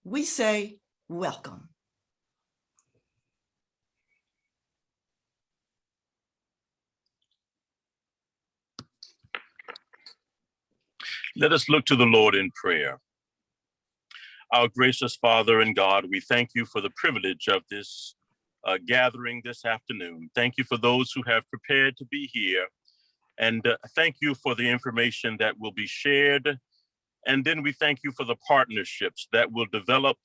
we say welcome. Let us look to the Lord in prayer. Our gracious Father and God, we thank you for the privilege of this gathering this afternoon. Thank you for those who have prepared to be here. And thank you for the information that will be shared. And then we thank you for the partnerships that will develop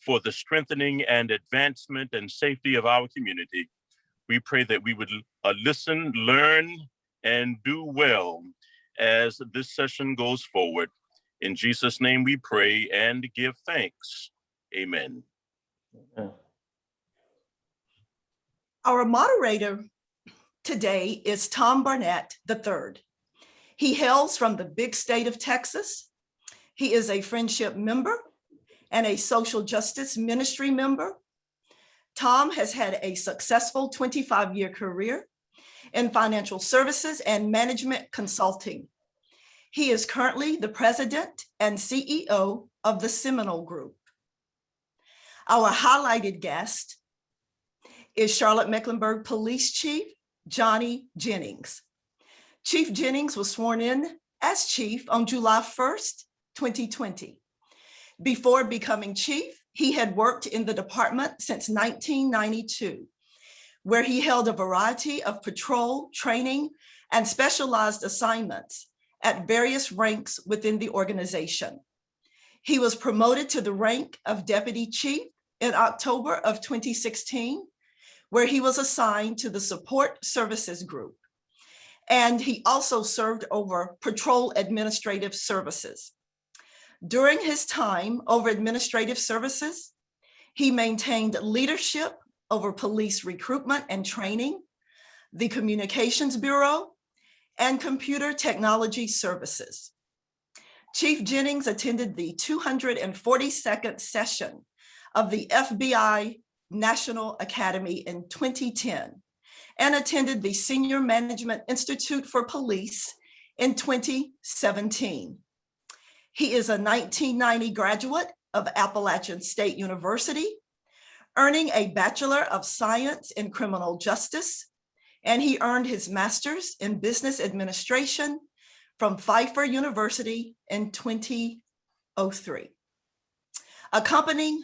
for the strengthening and advancement and safety of our community. We pray that we would listen, learn, and do well as this session goes forward. In Jesus' name we pray and give thanks. Amen. Our moderator today is Tom Barnett III. He hails from the big state of Texas. He is a friendship member and a social justice ministry member. Tom has had a successful 25-year career in financial services and management consulting. He is currently the president and CEO of the Seminole Group. Our highlighted guest is Charlotte-Mecklenburg Police Chief Johnny Jennings. Chief Jennings was sworn in as chief on July 1st, 2020. Before becoming chief, he had worked in the department since 1992, where he held a variety of patrol, training, and specialized assignments at various ranks within the organization. He was promoted to the rank of deputy chief in October of 2016, where he was assigned to the Support Services Group. And he also served over Patrol Administrative Services. During his time over Administrative Services, he maintained leadership over police recruitment and training, the Communications Bureau, and Computer Technology Services. Chief Jennings attended the 242nd session of the FBI National Academy in 2010 and attended the Senior Management Institute for Police in 2017. He is a 1990 graduate of Appalachian State University, earning a Bachelor of Science in Criminal Justice, and he earned his master's in business administration from Pfeiffer University in 2003. Accompanying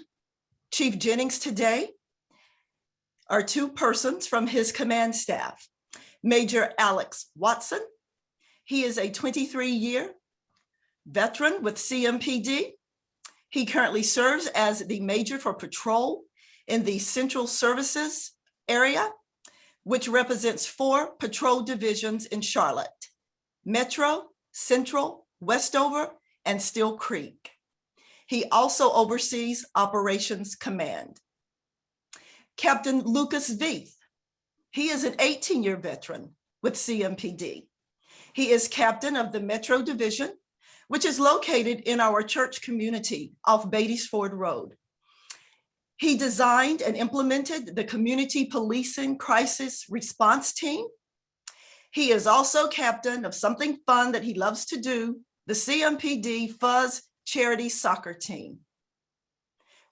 Chief Jennings today are two persons from his command staff. Major Alex Watson. He is a 23-year veteran with Cmpd. He currently serves as the major for patrol in the Central Services area, which represents 4 patrol divisions in Charlotte: Metro, Central, Westover, and Still Creek. He also oversees Operations Command. Captain Lucas Veith. He is an 18-year veteran with Cmpd. He is captain of the Metro Division, which is located in our church community off Beatties Ford Road. He designed and implemented the Community Policing Crisis Response Team. He is also captain of something fun that he loves to do, the Cmpd Fuzz Charity Soccer Team.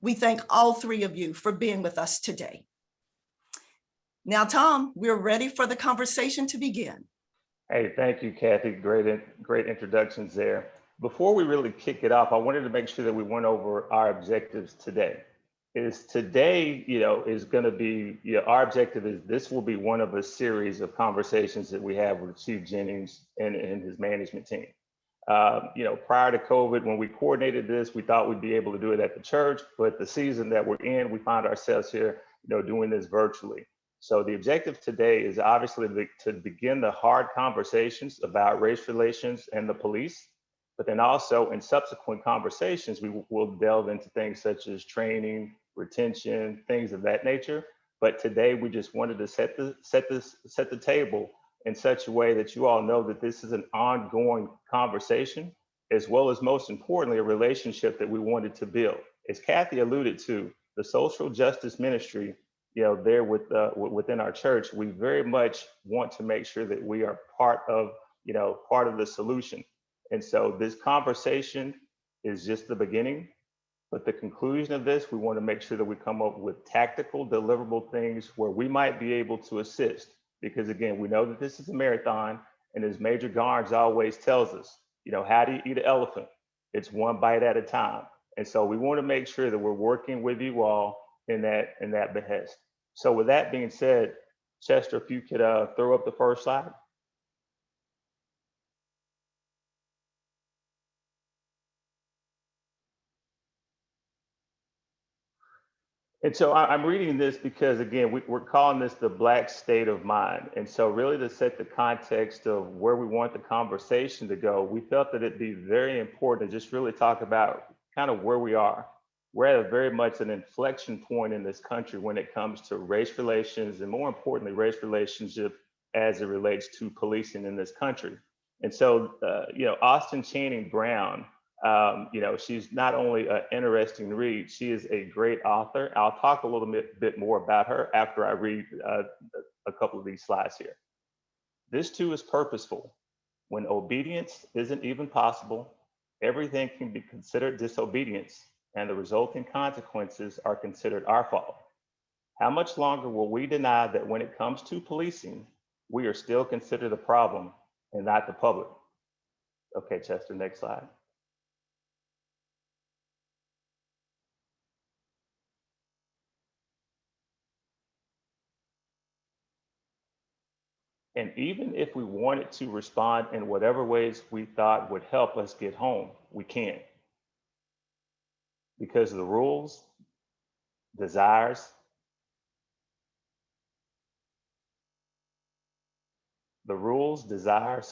We thank all 3 of you for being with us today. Now, Tom, we're ready for the conversation to begin. Hey, thank you, Kathy. Great introductions there. Before we really kick it off, I wanted to make sure that we went over our objectives today. Today, is going to be, our objective is this will be one of a series of conversations that we have with Chief Jennings and his management team. Prior to COVID, when we coordinated this, we thought we'd be able to do it at the church, but the season that we're in, we find ourselves here, doing this virtually. So the objective today is obviously to begin the hard conversations about race relations and the police, but then also in subsequent conversations, we will delve into things such as training, retention, things of that nature. But today we just wanted to set the table in such a way that you all know that this is an ongoing conversation, as well as most importantly, a relationship that we wanted to build. As Kathy alluded to, the social justice ministry, there within our church, we very much want to make sure that we are part of the solution. And so this conversation is just the beginning. But the conclusion of this, we want to make sure that we come up with tactical, deliverable things where we might be able to assist. Because again, we know that this is a marathon, and as Major Garnes always tells us, you know, how do you eat an elephant? It's one bite at a time. And so we want to make sure that we're working with you all in that behest. So with that being said, Chester, if you could throw up the first slide. And so I'm reading this because, again, we're calling this the Black state of mind. And so really to set the context of where we want the conversation to go, we felt that it'd be very important to just really talk about kind of where we are. We're at a very much an inflection point in this country when it comes to race relations, and more importantly, race relationship as it relates to policing in this country. And so, you know, Austin Channing Brown, you know, she's not only an interesting read, she is a great author. I'll talk a little bit more about her after I read a couple of these slides here. This too is purposeful. When obedience isn't even possible, everything can be considered disobedience, and the resulting consequences are considered our fault. How much longer will we deny that when it comes to policing, we are still considered the problem and not the public? Okay, Chester, next slide. And even if we wanted to respond in whatever ways we thought would help us get home, we can't. Because the rules, desires,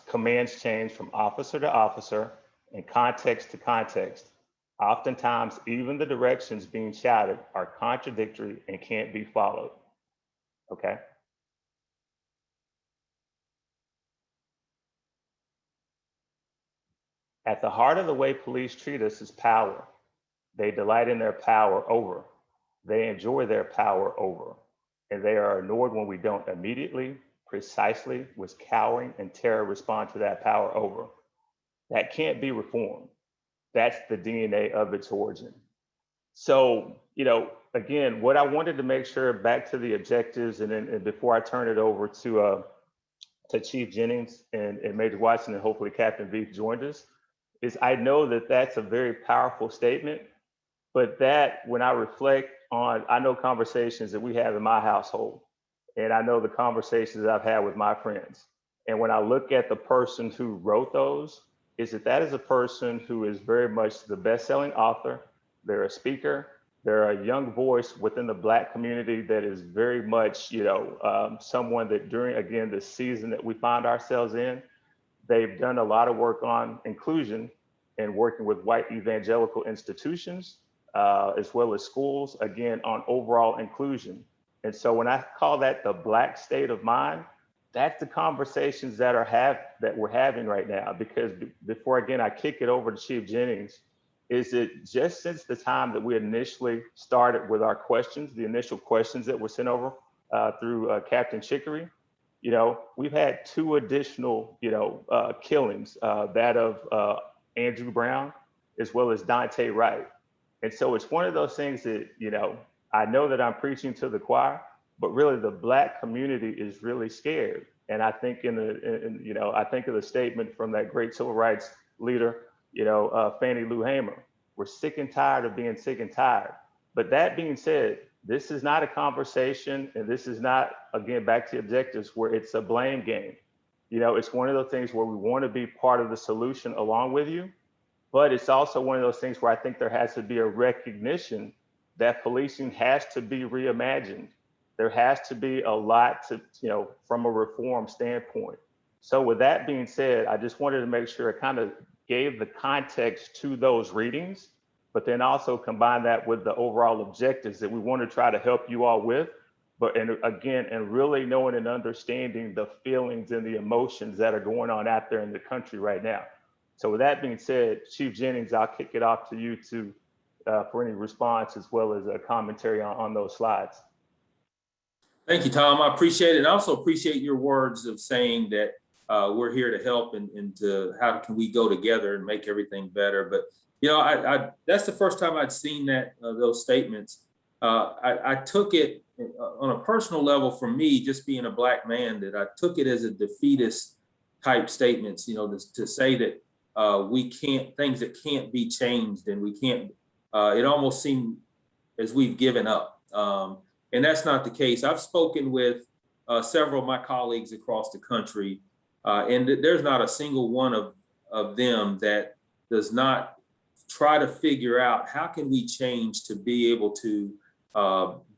commands change from officer to officer and context to context. Oftentimes, even the directions being shouted are contradictory and can't be followed. Okay? At the heart of the way police treat us is power. They delight in their power over. They enjoy their power over. And they are annoyed when we don't immediately, precisely, with cowering and terror respond to that power over. That can't be reformed. That's the DNA of its origin. So, you know, again, what I wanted to make sure, back to the objectives, and before I turn it over to Chief Jennings and Major Watson, and hopefully Captain V joined us, is I know that that's a very powerful statement, but that when I reflect on, I know conversations that we have in my household, and I know the conversations that I've had with my friends. And when I look at the person who wrote those, is that is a person who is very much the best-selling author. They're a speaker. They're a young voice within the Black community that is very much, you know, someone that during, again, the season that we find ourselves in, they've done a lot of work on inclusion and working with white evangelical institutions, as well as schools, again, on overall inclusion. And so when I call that the Black state of mind, that's the conversations that we're having right now. Because before, again, I kick it over to Chief Jennings, is it just since the time that we initially started with our questions, the initial questions that were sent over through Captain Chicory, you know, we've had 2 additional, you know, killings, that of Andrew Brown, as well as Dante Wright. And so it's one of those things that, you know, I know that I'm preaching to the choir, but really the Black community is really scared. And I think you know, I think of the statement from that great civil rights leader, you know, Fannie Lou Hamer. We're sick and tired of being sick and tired. But that being said, this is not a conversation, and this is not, again, back to the objectives, where it's a blame game. You know, it's one of those things where we want to be part of the solution along with you, but it's also one of those things where I think there has to be a recognition that policing has to be reimagined. There has to be a lot to, you know, from a reform standpoint. So with that being said, I just wanted to make sure I kind of gave the context to those readings, but then also combine that with the overall objectives that we want to try to help you all with. But and really knowing and understanding the feelings and the emotions that are going on out there in the country right now. So with that being said, Chief Jennings, I'll kick it off to you for any response as well as a commentary on those slides. Thank you, Tom. I appreciate it. And I also appreciate your words of saying that we're here to help and to how can we go together and make everything better. But You know, that's the first time I'd seen that those statements. I took it on a personal level for me, just being a Black man, that I took it as a defeatist type statements, you know, to say that we can't, things that can't be changed, and we can't, it almost seemed as we've given up. And that's not the case. I've spoken with several of my colleagues across the country, and there's not a single one of them that does not try to figure out how can we change to be able to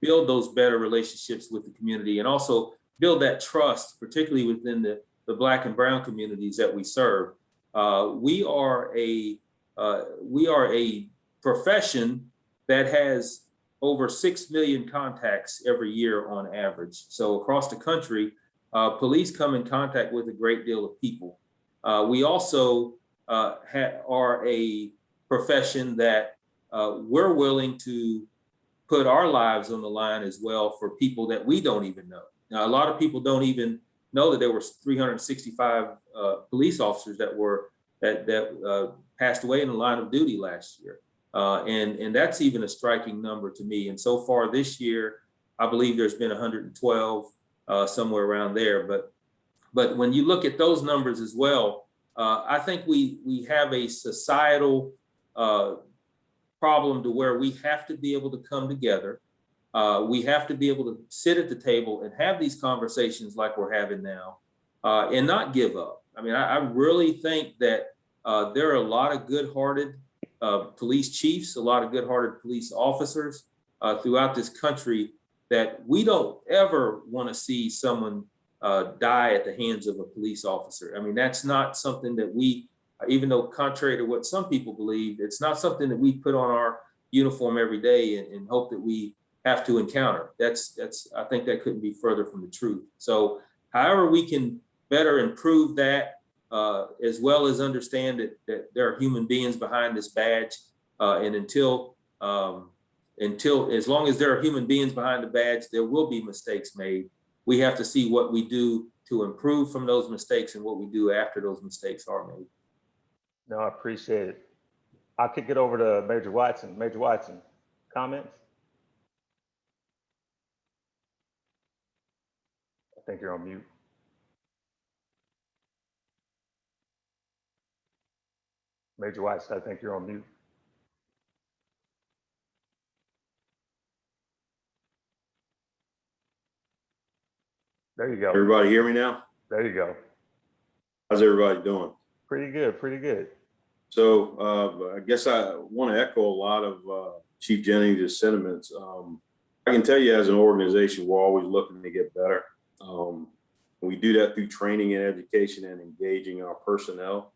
build those better relationships with the community, and also build that trust, particularly within the Black and brown communities that we serve. We are a profession that has over 6 million contacts every year on average. So across the country, police come in contact with a great deal of people. We also are a profession that we're willing to put our lives on the line as well for people that we don't even know. Now, a lot of people don't even know that there were 365 police officers that passed away in the line of duty last year. And that's even a striking number to me. And so far this year, I believe there's been 112, somewhere around there. But when you look at those numbers as well, I think we have a societal problem to where we have to be able to come together. We have to be able to sit at the table and have these conversations like we're having now, and not give up. I mean, I really think that there are a lot of good-hearted police chiefs, a lot of good-hearted police officers throughout this country, that we don't ever want to see someone die at the hands of a police officer. I mean, that's not something that we, even though contrary to what some people believe, it's not something that we put on our uniform every day and hope that we have to encounter. I think that couldn't be further from the truth. So however we can better improve that, as well as understand that there are human beings behind this badge, and until as long as there are human beings behind the badge, there will be mistakes made. We have to see what we do to improve from those mistakes and what we do after those mistakes are made. No, I appreciate it. I'll kick it over to Major Watson. Major Watson, comments? I think you're on mute. Major Watson, I think you're on mute. There you go. Everybody hear me now? There you go. How's everybody doing? Pretty good, pretty good. So I guess I want to echo a lot of Chief Jennings' sentiments. I can tell you as an organization, we're always looking to get better. We do that through training and education and engaging our personnel.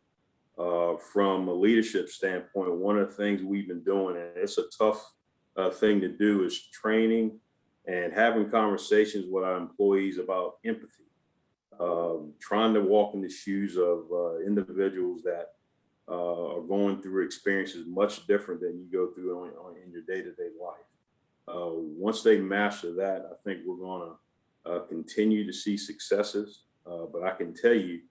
From a leadership standpoint, one of the things we've been doing, and it's a tough thing to do, is training and having conversations with our employees about empathy. Trying to walk in the shoes of individuals that are going through experiences much different than you go through in your day-to-day life. Once they master that, I think we're going to continue to see successes. But I can tell you,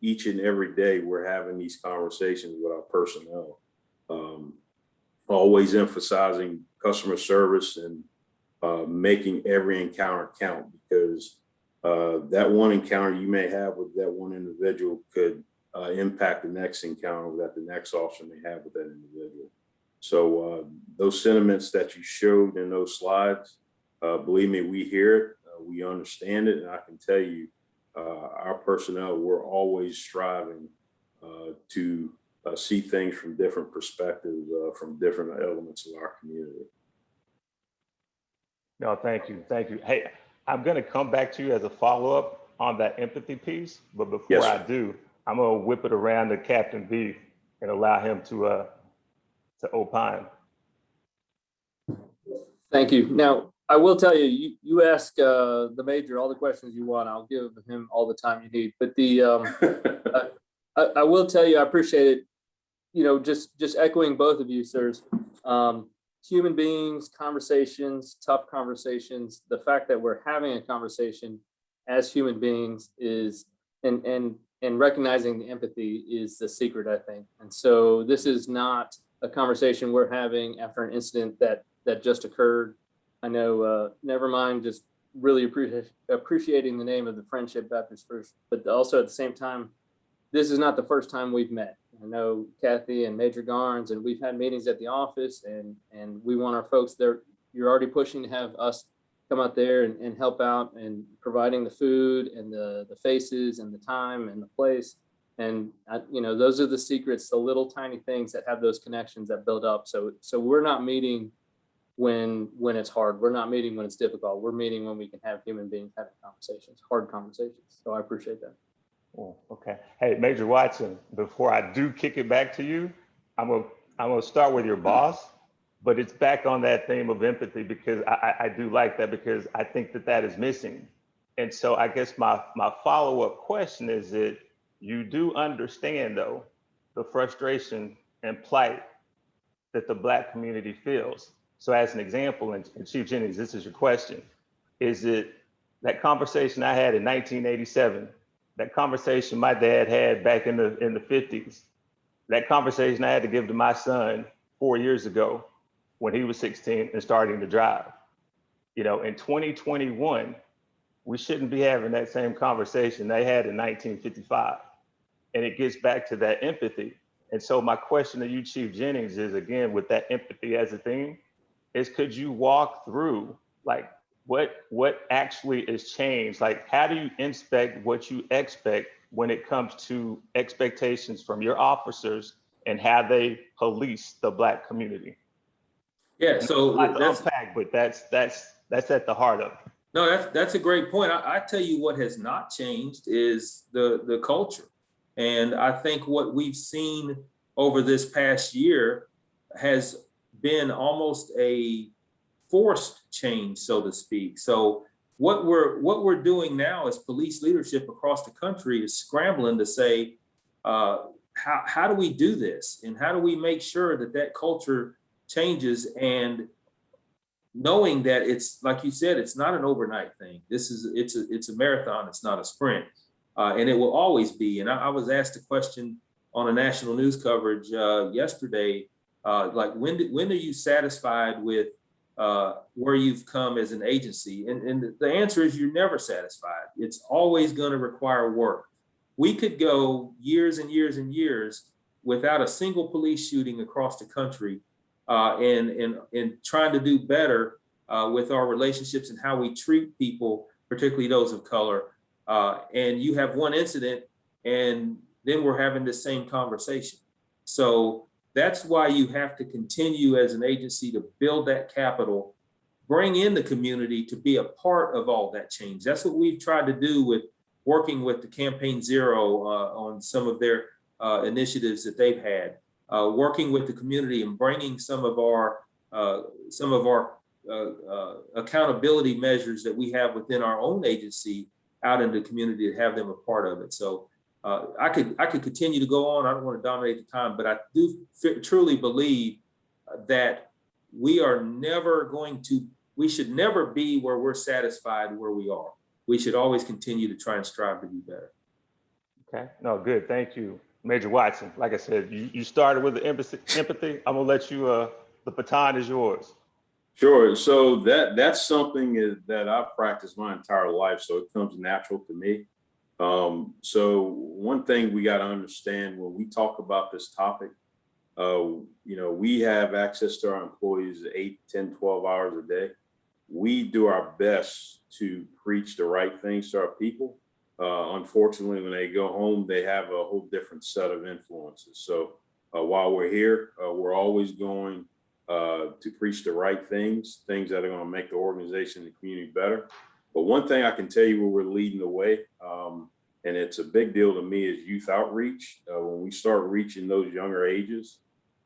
each and every day we're having these conversations with our personnel, always emphasizing customer service and making every encounter count, because that one encounter you may have with that one individual could impact the next encounter that the next officer may have with that individual. So those sentiments that you showed in those slides, believe me, we hear it, we understand it, and I can tell you, our personnel, we're always striving to see things from different perspectives, from different elements of our community. No, thank you, thank you. Hey, I'm going to come back to you as a follow-up on that empathy piece, but before Yes, I sir. do, I'm going to whip it around to Captain B and allow him to opine. Thank you. Now, I will tell you, you ask the major all the questions you want. I'll give him all the time you need. But I will tell you, I appreciate it. You know, just echoing both of you, sirs. Human beings, conversations, tough conversations. The fact that we're having a conversation as human beings is, and and recognizing the empathy is the secret, I think. And so this is not a conversation we're having after an incident that just occurred. I know, never mind just really appreciating the name of the Friendship Baptist First, but also at the same time, this is not the first time we've met. I know Kathy and Major Garnes, and we've had meetings at the office, and we want our folks there. You're already pushing to have us come out there and help out and providing the food and the faces and the time and the place. And you know, those are the secrets, the little tiny things that have those connections that build up. So we're not meeting when it's hard. We're not meeting when it's difficult. We're meeting when we can have human beings having conversations, hard conversations. So I appreciate that. Oh, okay. Hey, Major Watson, before I do kick it back to you, I'm gonna start with your boss, but it's back on that theme of empathy, because I do like that, because I think that is missing. And so I guess my follow-up question is that you do understand, though, the frustration and plight that the Black community feels. So as an example, and Chief Jennings, this is your question, is it that conversation I had in 1987, that conversation my dad had back in the 50s, that conversation I had to give to my son 4 years ago when he was 16 and starting to drive. You know, in 2021, we shouldn't be having that same conversation they had in 1955. And it gets back to that empathy. And so my question to you, Chief Jennings, is, again, with that empathy as a theme, is could you walk through like what actually is changed? Like, how do you inspect what you expect when it comes to expectations from your officers and how they police the Black community? Yeah, so that's unpack, but that's at the heart of it. No, that's a great point. I tell you what has not changed is the culture. And I think what we've seen over this past year has been almost a forced change, so to speak. So what we're doing now as police leadership across the country is scrambling to say, how do we do this? And how do we make sure that culture changes? And knowing that it's, like you said, it's not an overnight thing. It's a marathon, it's not a sprint. And it will always be. And I was asked a question on a national news coverage yesterday, like when are you satisfied with where you've come as an agency? And the answer is you're never satisfied. It's always going to require work. We could go years and years and years without a single police shooting across the country, and trying to do better with our relationships and how we treat people, particularly those of color. And you have one incident and then we're having the same conversation. So that's why you have to continue as an agency to build that capital, bring in the community to be a part of all that change. That's what we've tried to do with working with the Campaign Zero on some of their initiatives that they've had, working with the community and bringing some of our accountability measures that we have within our own agency out in the community to have them a part of it. So I could continue to go on. I don't want to dominate the time, but I do truly believe that we should never be where we're satisfied where we are. We should always continue to try and strive to be better. Okay, no, good, thank you. Major Watson, like I said, you started with the empathy. I'm gonna let you, the baton is yours. Sure. So that's something that I've practiced my entire life, so it comes natural to me. So one thing we got to understand when we talk about this topic, we have access to our employees 8, 10, 12 hours a day. We do our best to preach the right things to our people. Unfortunately, when they go home, they have a whole different set of influences. So while we're here, we're always going to preach the right things that are going to make the organization and the community better. But one thing I can tell you where we're leading the way, and it's a big deal to me, is youth outreach. When we start reaching those younger ages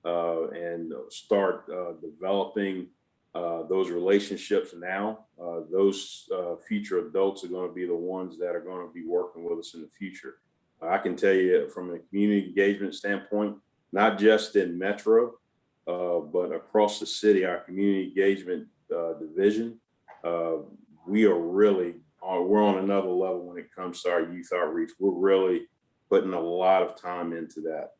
and start developing those relationships now, those future adults are going to be the ones that are going to be working with us in the future. I can tell you from a community engagement standpoint, not just in Metro, but across the city, our community engagement division, we're on another level when it comes to our youth outreach. We're really putting a lot of time into that.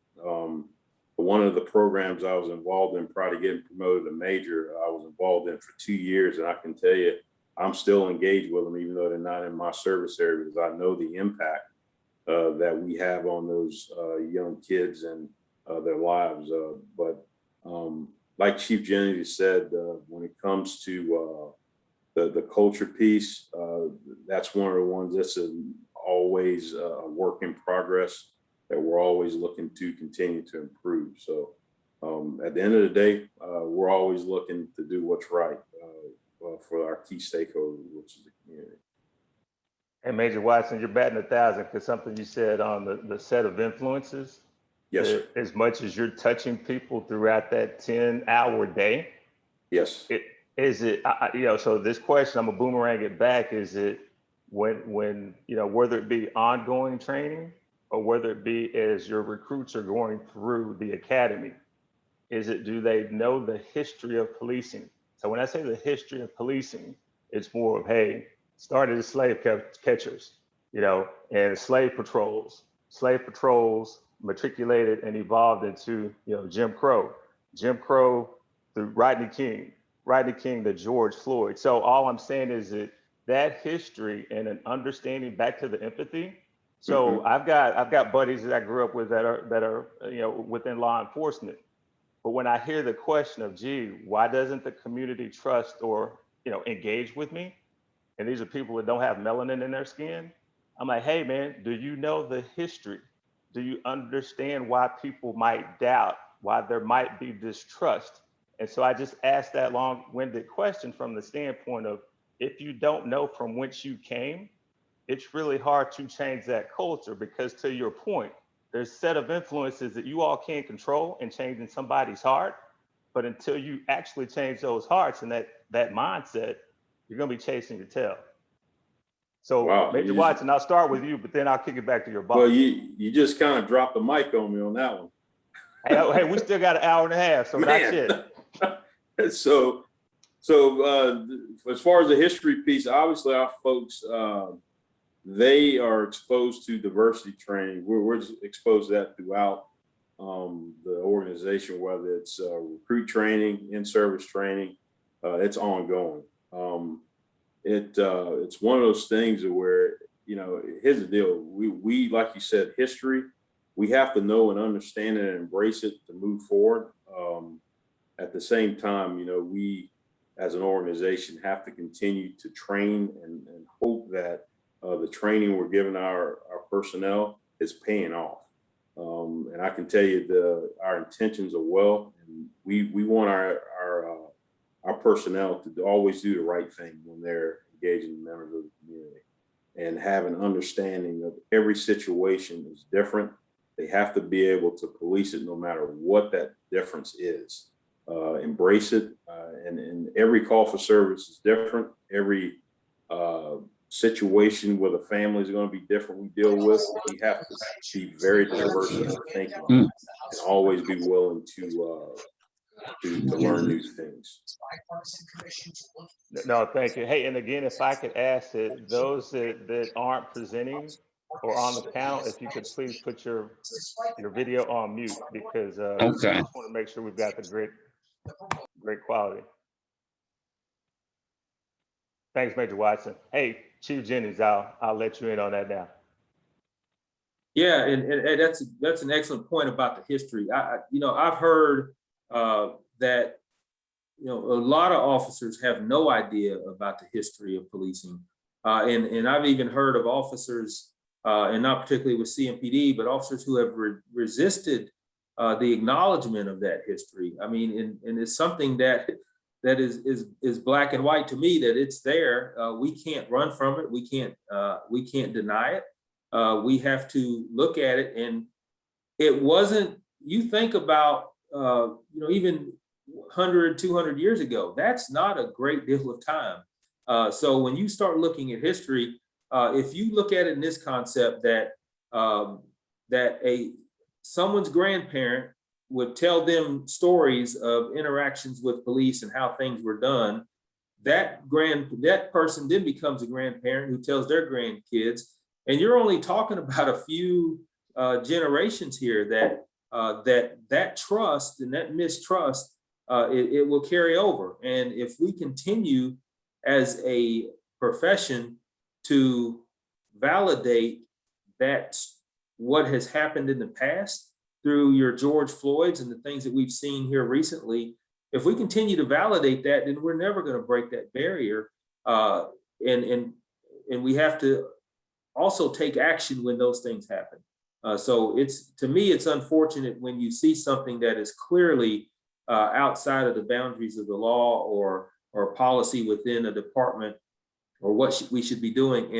One of the programs I was involved in prior to getting promoted to major, I was involved in for 2 years. And I can tell you, I'm still engaged with them, even though they're not in my service area, because I know the impact that we have on those young kids and their lives. But like Chief Jennings said, when it comes to the culture piece, that's one of the ones that's always a work in progress that we're always looking to continue to improve. So at the end of the day, we're always looking to do what's right for our key stakeholders, which is the community. And Major Watson, you're batting 1,000 because something you said on the set of influences. Yes, sir. As much as you're touching people throughout that 10-hour day, Yes. So this question, I'm gonna boomerang it back. Is it when whether it be ongoing training or whether it be as your recruits are going through the academy, do they know the history of policing? So when I say the history of policing, it's more of, hey, started as slave catchers, and slave patrols matriculated and evolved into, Jim Crow through Rodney King to George Floyd. So all I'm saying is that history and an understanding back to the empathy. So I've got buddies that I grew up with that are within law enforcement. But when I hear the question of, gee, why doesn't the community trust or engage with me? And these are people that don't have melanin in their skin. I'm like, hey man, do you know the history? Do you understand why people might doubt, why there might be distrust? And so I just asked that long-winded question from the standpoint of, if you don't know from whence you came, it's really hard to change that culture, because to your point, there's a set of influences that you all can't control in changing somebody's heart. But until you actually change those hearts and that mindset, you're gonna be chasing your tail. So Wow, Major Watson, I'll start with you, but then I'll kick it back to your boss. Well, you just kind of dropped the mic on me on that one. Hey, we still got an hour and a half, so not yet. So as far as the history piece, obviously our folks, they are exposed to diversity training. We're exposed to that throughout the organization, whether it's recruit training, in-service training, it's ongoing. It's one of those things where, here's the deal. We, like you said, history, we have to know and understand it and embrace it to move forward. At the same time, we as an organization have to continue to train and hope that the training we're giving our personnel is paying off. And I can tell you our intentions are well, and we want our personnel to always do the right thing when they're engaging members of the community, and have an understanding of every situation is different. They have to be able to police it no matter what that difference is. Embrace it, and every call for service is different. Every situation where the family is going to be different we deal with. We have to be very diverse in our thinking and always be willing to learn new things. No, thank you. Hey, and again, if I could ask that those that aren't presenting or on the panel, if you could please put your video on mute, because we just want to make sure we've got the great quality. Thanks, Major Watson. Hey, Chief Jennings, I'll let you in on that now. Yeah, and that's an excellent point about the history. I've heard that a lot of officers have no idea about the history of policing, and I've even heard of officers, and not particularly with Cmpd, but officers who have resisted the acknowledgement of that history. I mean, and it's something that is black and white to me, that it's there. We can't run from it. We can't deny it. We have to look at it. And it wasn't, you think about, even 100, 200 years ago, that's not a great deal of time. So when you start looking at history, if you look at it in this concept that someone's grandparent would tell them stories of interactions with police and how things were done, that person then becomes a grandparent who tells their grandkids, and you're only talking about a few generations here that trust and that mistrust, it will carry over. And if we continue as a profession to validate that what has happened in the past through your George Floyds and the things that we've seen here recently, if we continue to validate that, then we're never going to break that barrier. And we have to also take action when those things happen. So to me, it's unfortunate when you see something that is clearly outside of the boundaries of the law or policy within a department or what we should be doing.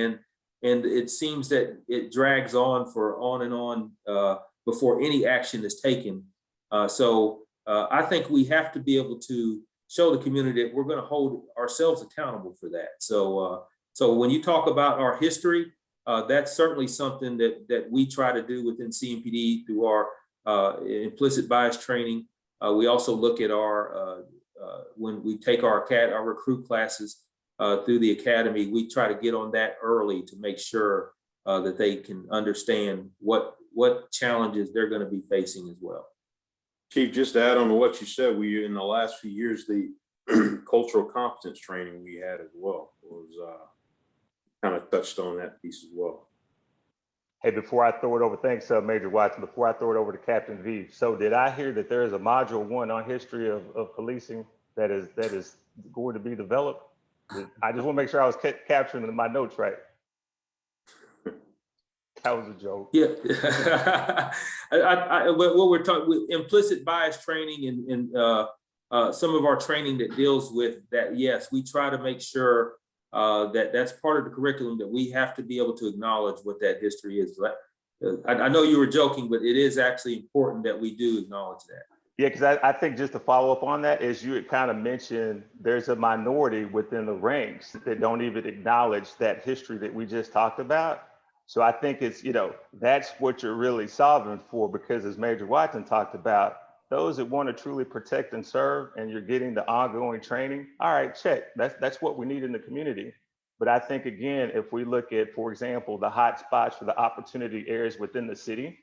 And it seems that it drags on and on before any action is taken. So I think we have to be able to show the community that we're going to hold ourselves accountable for that. So when you talk about our history, that's certainly something that we try to do within Cmpd through our implicit bias training. We also look at our when we take our recruit classes through the academy, we try to get on that early to make sure that they can understand what challenges they're going to be facing as well. Chief, just to add on to what you said, we in the last few years, the cultural competence training we had as well was kind of touched on that piece as well. Hey, before I throw it over, thanks, Major Watson. Before I throw it over to Captain V, so did I hear that there is a module 1 on history of policing that is going to be developed? I just want to make sure I was capturing in my notes right. That was a joke. Yeah, what we're talking with implicit bias training and some of our training that deals with that. Yes, we try to make sure that's part of the curriculum, that we have to be able to acknowledge what that history is. I know you were joking, but it is actually important that we do acknowledge that. Yeah, because I think just to follow up on that, is you had kind of mentioned there's a minority within the ranks that don't even acknowledge that history that we just talked about. So I think it's, that's what you're really solving for, because as Major Watson talked about, those that want to truly protect and serve, and you're getting the ongoing training, all right, check. That's what we need in the community. But I think, again, if we look at, for example, the hot spots for the opportunity areas within the city,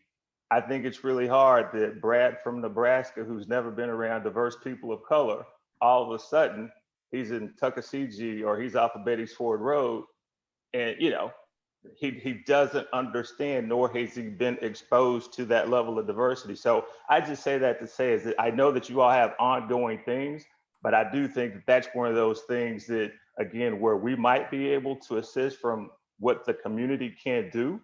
I think it's really hard that Brad from Nebraska, who's never been around diverse people of color, all of a sudden he's in Tuckasegee or he's off of Betty's Ford Road, and he doesn't understand, nor has he been exposed to that level of diversity. So I just say that to say is that I know that you all have ongoing things, but I do think that that's one of those things that, again, where we might be able to assist from what the community can do.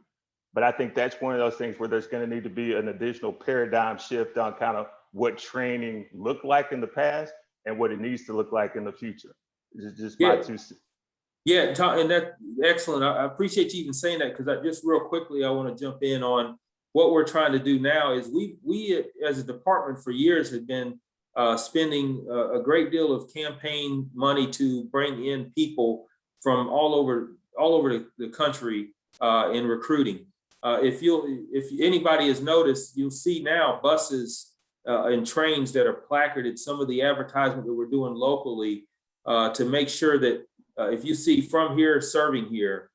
But I think that's one of those things where there's going to need to be an additional paradigm shift on kind of what training looked like in the past and what it needs to look like in the future. It's just my 2 cents. Yeah, and that's excellent. I appreciate you even saying that, because I just real quickly, I want to jump in on what we're trying to do now. Is we as a department for years have been spending a great deal of campaign money to bring in people from all over the country in recruiting. If anybody has noticed, you'll see now buses and trains that are placarded, some of the advertisement that we're doing locally to make sure that if you see from here, serving here,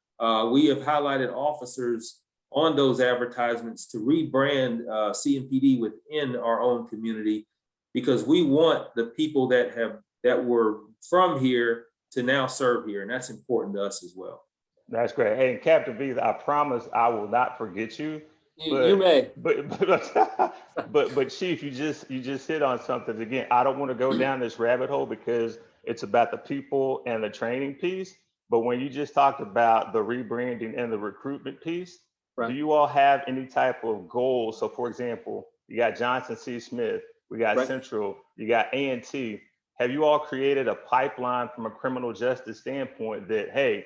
we have highlighted officers on those advertisements to rebrand Cmpd within our own community, because we want the people that were from here to now serve here, and that's important to us as well. That's great. Hey, and Captain V, I promise I will not forget you. You may. But Chief, you just hit on something. Again, I don't want to go down this rabbit hole because it's about the people and the training piece. But when you just talked about the rebranding and the recruitment piece, right, do you all have any type of goals? So for example, you got Johnson C. Smith, we got right, Central, you got A&T. Have you all created a pipeline from a criminal justice standpoint that, hey,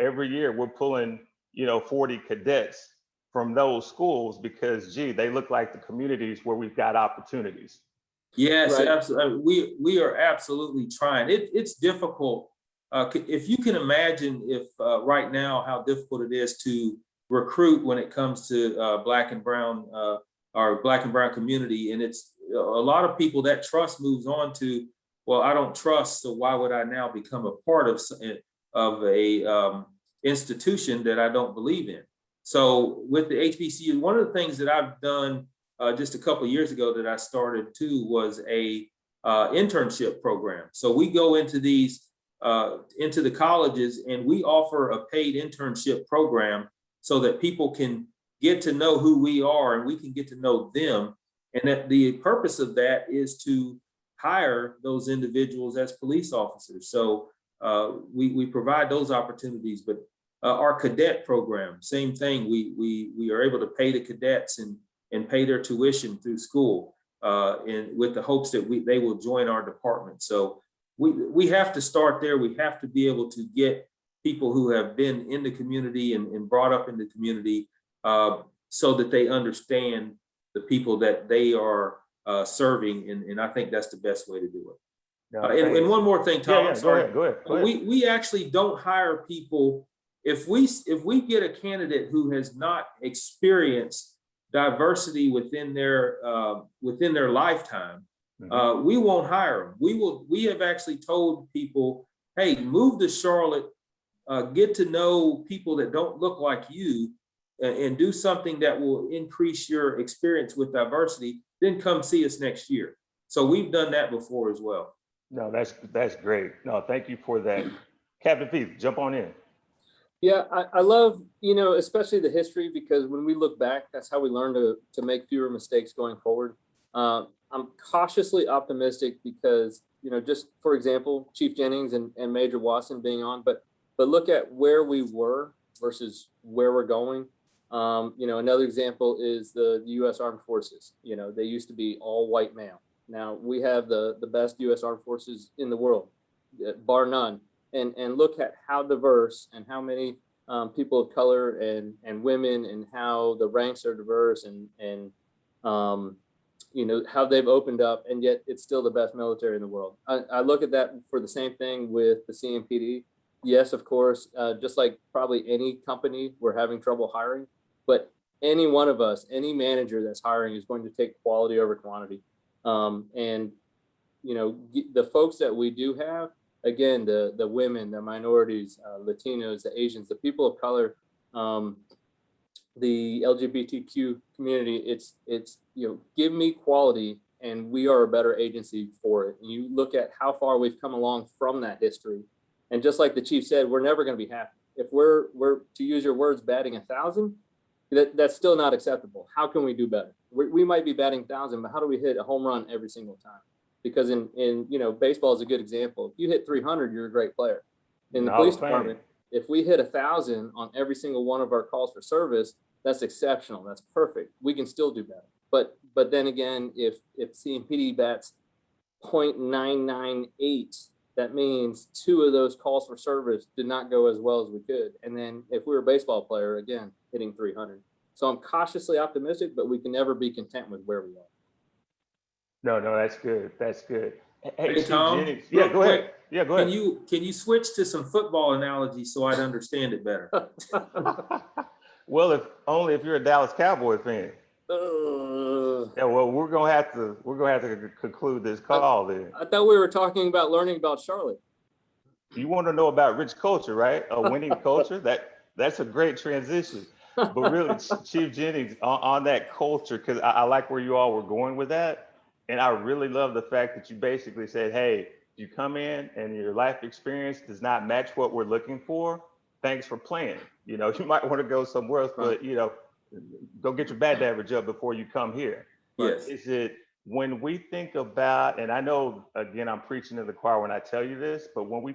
every year we're pulling, 40 cadets from those schools because, gee, they look like the communities where we've got opportunities? Yes, right, absolutely. We are absolutely trying. It's difficult. If you can imagine if right now how difficult it is to recruit when it comes to Black and Brown, our Black and Brown community, and it's a lot of people that trust moves on to, well, I don't trust, so why would I now become a part of a institution that I don't believe in? So with the HBCU, one of the things that I've done just a couple of years ago that I started too was a internship program. So we go into these into the colleges and we offer a paid internship program so that people can get to know who we are and we can get to know them. And that the purpose of that is to hire those individuals as police officers. So we provide those opportunities, but our cadet program, same thing. We are able to pay the cadets and pay their tuition through school, and with the hopes that they will join our department. So we have to start there. We have to be able to get people who have been in the community and brought up in the community so that they understand the people that they are serving. And I think that's the best way to do it. No, and one more thing, Tom, I'm sorry. Go ahead. We actually don't hire people. If we get a candidate who has not experienced diversity within their lifetime, we won't hire them. We have actually told people, hey, move to Charlotte, get to know people that don't look like you, and do something that will increase your experience with diversity, then come see us next year. So we've done that before as well. No, that's great. No, thank you for that. Captain Pete, jump on in. Yeah, I love, especially the history, because when we look back, that's how we learn to make fewer mistakes going forward. I'm cautiously optimistic because, just for example, Chief Jennings and Major Watson being on, but look at where we were versus where we're going. Another example is the U.S. Armed Forces. They used to be all white male. Now we have the best U.S. Armed Forces in the world, bar none. And look at how diverse and how many people of color and women, and how the ranks are diverse, and how they've opened up, and yet it's still the best military in the world. I look at that for the same thing with the Cmpd. Yes, of course, just like probably any company, we're having trouble hiring, but any one of us, any manager that's hiring is going to take quality over quantity. The folks that we do have, again, the women, the minorities, Latinos, the Asians, the people of color, the LGBTQ community, it's give me quality and we are a better agency for it. And you look at how far we've come along from that history. And just like the chief said, we're never going to be happy. If we're to use your words, batting 1,000, that's still not acceptable. How can we do better? We might be batting 1,000, but how do we hit a home run every single time? Because in baseball is a good example. If you hit 300, you're a great player. In the police department, if we hit 1,000 on every single one of our calls for service, that's exceptional. That's perfect. We can still do better. But then again, if Cmpd bats 0.998, that means 2 of those calls for service did not go as well as we could. And then if we were a baseball player, again, hitting 300. So I'm cautiously optimistic, but we can never be content with where we are. No, that's good. That's good. Hey Tom, Jennings. Yeah, go ahead. Yeah, go ahead. Can you switch to some football analogy so I'd understand it better? Well, if you're a Dallas Cowboy fan. Yeah, well, we're gonna have to conclude this call then. I thought we were talking about learning about Charlotte. You want to know about rich culture, right? A winning culture. That's a great transition. But really, Chief Jennings, on that culture, because I like where you all were going with that. And I really love the fact that you basically said, hey, you come in and your life experience does not match what we're looking for. Thanks for playing. You might want to go somewhere else, but go get your bat average up before you come here. But yes. Is it when we think about, and I know, again, I'm preaching to the choir when I tell you this, but when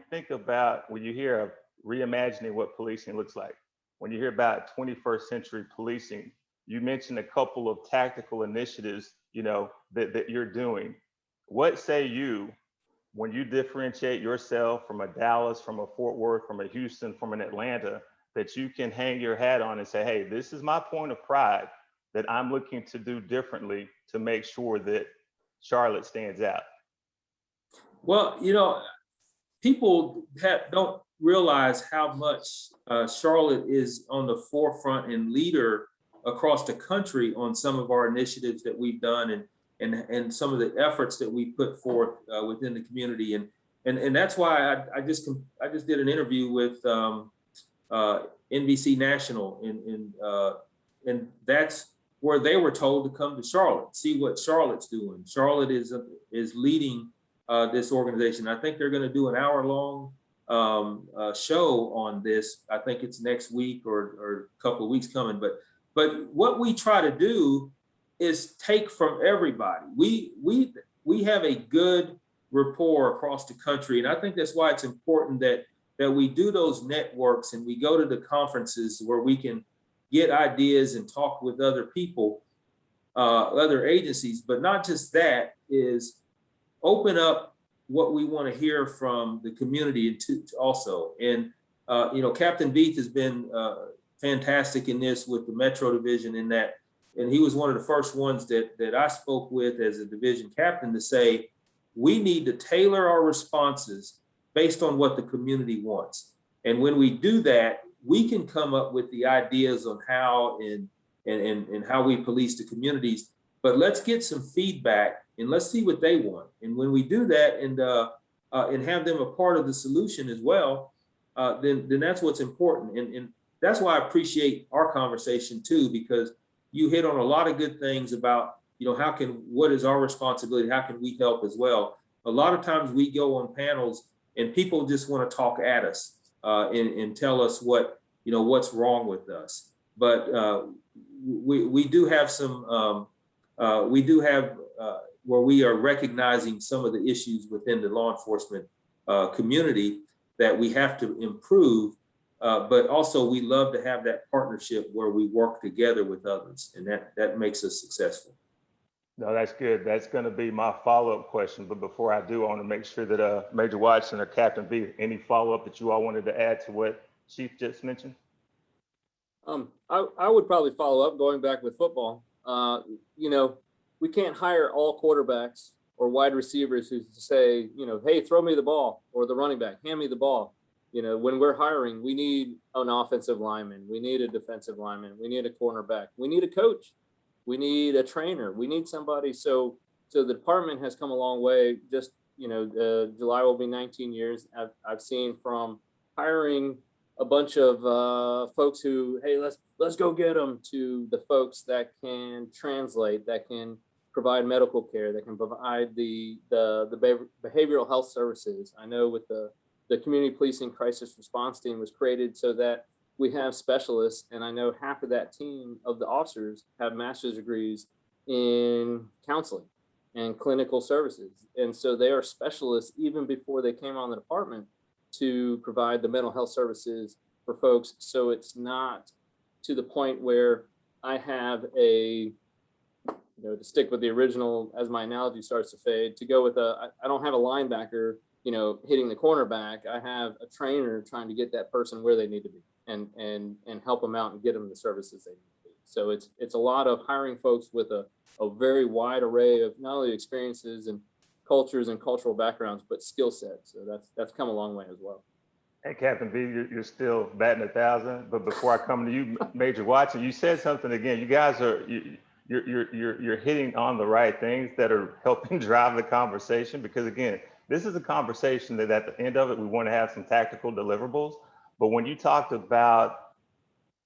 you hear of reimagining what policing looks like, when you hear about 21st century policing, you mentioned a couple of tactical initiatives, that you're doing. What say you when you differentiate yourself from a Dallas, from a Fort Worth, from a Houston, from an Atlanta, that you can hang your hat on and say, hey, this is my point of pride that I'm looking to do differently to make sure that Charlotte stands out? Well, people don't realize how much Charlotte is on the forefront and leader across the country on some of our initiatives that we've done and some of the efforts that we put forth within the community. And that's why I just did an interview with NBC National, and that's where they were told to come to Charlotte, see what Charlotte's doing. Charlotte is leading this organization. I think they're going to do an hour-long show on this. I think it's next week or a couple of weeks coming. But what we try to do is take from everybody. We have a good rapport across the country, and I think that's why it's important that we do those networks and we go to the conferences where we can get ideas and talk with other people, other agencies. But not just that, is open up what we want to hear from the community also. And Captain Beath has been fantastic in this with the Metro Division, in that, and he was one of the first ones that I spoke with as a division captain to say, we need to tailor our responses based on what the community wants. And when we do that, we can come up with the ideas on how and how we police the communities. But let's get some feedback and let's see what they want. And when we do that and have them a part of the solution as well, then that's what's important. And that's why I appreciate our conversation too, because you hit on a lot of good things about, what is our responsibility? How can we help as well? A lot of times we go on panels and people just want to talk at us and tell us what's wrong with us. But we do have some, where we are recognizing some of the issues within the law enforcement community that we have to improve. But also we love to have that partnership where we work together with others, and that makes us successful. No, that's good. That's going to be my follow-up question. But before I do, I want to make sure that Major Watson or Captain B, any follow-up that you all wanted to add to what Chief just mentioned? I would probably follow up going back with football. We can't hire all quarterbacks or wide receivers who say, hey, throw me the ball, or the running back, hand me the ball. When we're hiring, we need an offensive lineman. We need a defensive lineman. We need a cornerback. We need a coach. We need a trainer. We need somebody. So the department has come a long way. Just, July will be 19 years. I've seen from hiring a bunch of folks who, hey, let's go get them, to the folks that can translate, that can provide medical care, that can provide the behavioral health services. I know with the community policing crisis response team was created so that we have specialists, and I know half of that team of the officers have master's degrees in counseling and clinical services. And so they are specialists even before they came on the department to provide the mental health services for folks. So it's not to the point where I have to stick with the original, as my analogy starts to fade, to go with I don't have a linebacker, hitting the cornerback. I have a trainer trying to get that person where they need to be and help them out and get them the services they need to be. So it's a lot of hiring folks with a very wide array of not only experiences and cultures and cultural backgrounds, but skill sets. So that's come a long way as well. Hey, Captain B, you're still batting 1,000. But before I come to you, Major Watson, you said something again. You guys you're hitting on the right things that are helping drive the conversation, because again, this is a conversation that at the end of it, we want to have some tactical deliverables. But when you talked about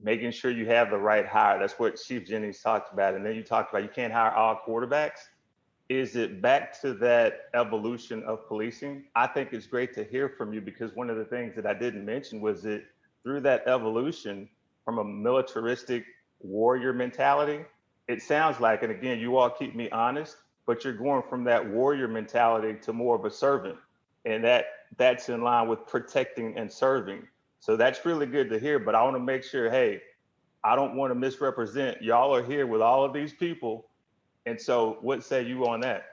making sure you have the right hire, that's what Chief Jennings talked about. And then you talked about you can't hire all quarterbacks. Is it back to that evolution of policing? I think it's great to hear from you, because one of the things that I didn't mention was that through that evolution from a militaristic warrior mentality, it sounds like, and again, you all keep me honest, but you're going from that warrior mentality to more of a servant. And that's in line with protecting and serving. So that's really good to hear, but I want to make sure, hey, I don't want to misrepresent. Y'all are here with all of these people. And so what say you on that?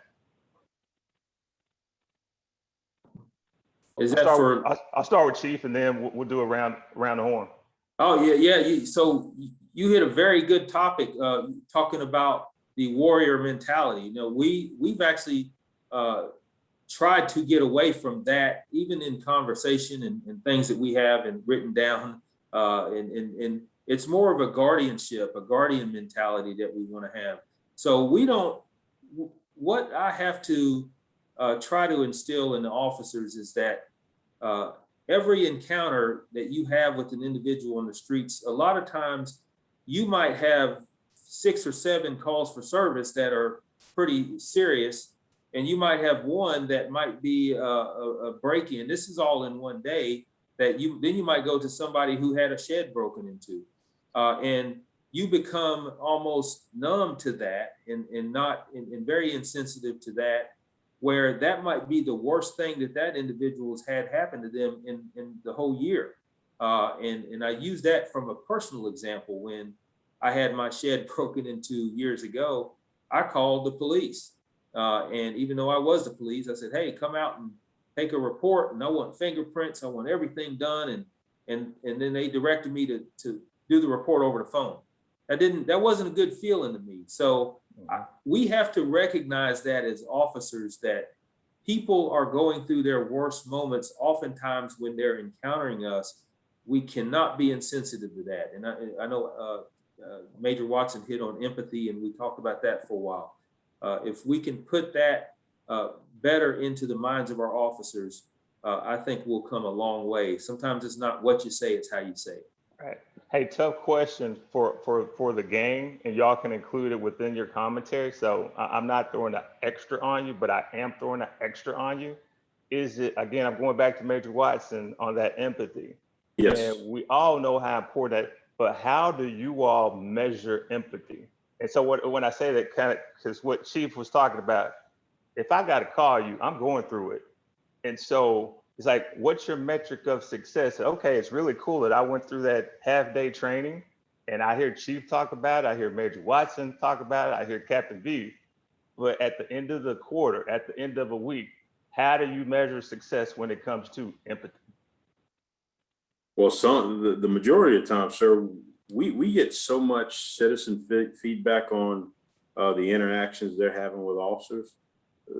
Is that for? I'll start with Chief, and then we'll do a round the horn. Oh, yeah. So you hit a very good topic, talking about the warrior mentality. We've actually tried to get away from that, even in conversation and things that we have and written down. And it's more of a guardian mentality that we want to have. So what I have to try to instill in the officers is that every encounter that you have with an individual on the streets, a lot of times you might have 6 or 7 calls for service that are pretty serious, and you might have one that might be a break-in. This is all in one day. Then you might go to somebody who had a shed broken into, and you become almost numb to that and not and very insensitive to that, where that might be the worst thing that individual has had happen to them in the whole year. And I use that from a personal example. When I had my shed broken into years ago, I called the police. And even though I was the police, I said, hey, come out and take a report, and I want fingerprints, I want everything done. And then they directed me to do the report over the phone. That wasn't a good feeling to me. So we have to recognize that as officers, that people are going through their worst moments. Oftentimes when they're encountering us, we cannot be insensitive to that. And I know Major Watson hit on empathy, and we talked about that for a while. If we can put that better into the minds of our officers, I think we'll come a long way. Sometimes it's not what you say, it's how you say it. Right. Hey, tough question for the gang, and y'all can include it within your commentary. So I'm not throwing an extra on you, but I am throwing an extra on you. Is it, again, I'm going back to Major Watson on that empathy. Yes. And we all know how important that, but how do you all measure empathy? And so when I say that, kind of, because what Chief was talking about, if I got to call you, I'm going through it. And so it's like, what's your metric of success? Okay, it's really cool that I went through that half-day training, and I hear Chief talk about it, I hear Major Watson talk about it, I hear Captain V. But at the end of the quarter, at the end of a week, how do you measure success when it comes to empathy? Well, the majority of the time, sir, we get so much citizen feedback on the interactions they're having with officers.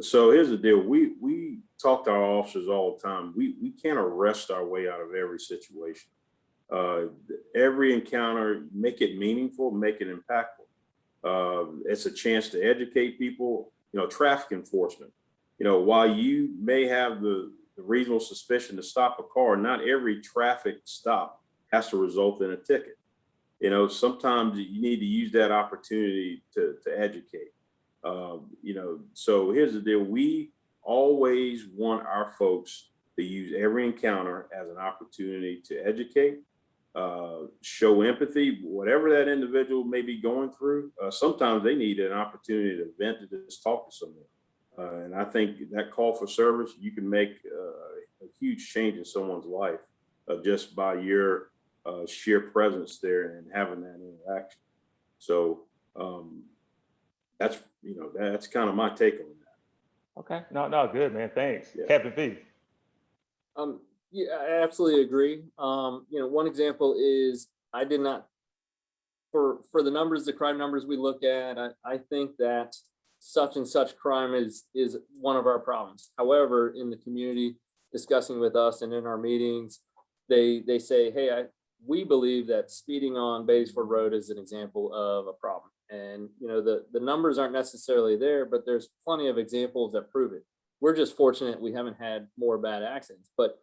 So here's the deal. We talk to our officers all the time. We can't arrest our way out of every situation. Every encounter, make it meaningful, make it impactful. It's a chance to educate people. Traffic enforcement. While you may have the reasonable suspicion to stop a car, not every traffic stop has to result in a ticket. Sometimes you need to use that opportunity to educate. So here's the deal. We always want our folks to use every encounter as an opportunity to educate, show empathy, whatever that individual may be going through. Sometimes they need an opportunity to vent, to just talk to someone. And I think that call for service, you can make a huge change in someone's life just by your sheer presence there and having that interaction. So that's kind of my take on that. Okay, no, good, man, thanks. Yeah. Captain V. Yeah, I absolutely agree. One example is I did not, for the numbers, the crime numbers we look at, I think that such and such crime is one of our problems. However, in the community discussing with us and in our meetings, they say, hey, we believe that speeding on Batesford Road is an example of a problem. And the numbers aren't necessarily there, but there's plenty of examples that prove it. We're just fortunate we haven't had more bad accidents. But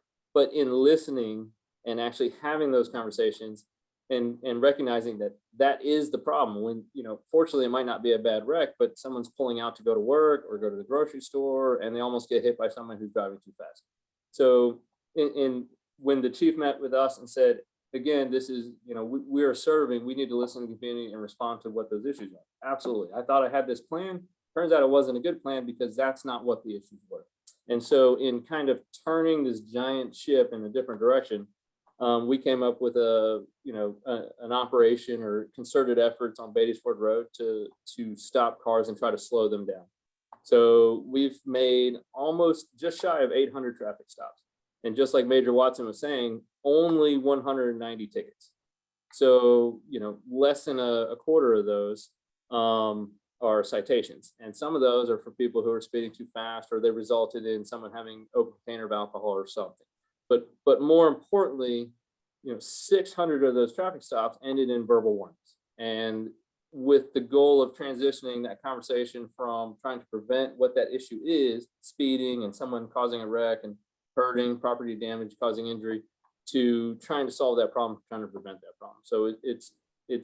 in listening and actually having those conversations and recognizing that is the problem, when fortunately it might not be a bad wreck, but someone's pulling out to go to work or go to the grocery store and they almost get hit by someone who's driving too fast. So when the chief met with us and said, again, this is, we are serving, we need to listen to the community and respond to what those issues are. Absolutely. I thought I had this plan. Turns out it wasn't a good plan because that's not what the issues were. And so in kind of turning this giant ship in a different direction, we came up with an operation or concerted efforts on Batesford Road to stop cars and try to slow them down. So we've made almost just shy of 800 traffic stops. And just like Major Watson was saying, only 190 tickets. So, less than a quarter of those are citations. And some of those are for people who are speeding too fast, or they resulted in someone having open container of alcohol or something. But more importantly, 600 of those traffic stops ended in verbal warnings. And with the goal of transitioning that conversation from trying to prevent what that issue is, speeding and someone causing a wreck and hurting, property damage, causing injury, to trying to solve that problem, trying to prevent that problem. So it's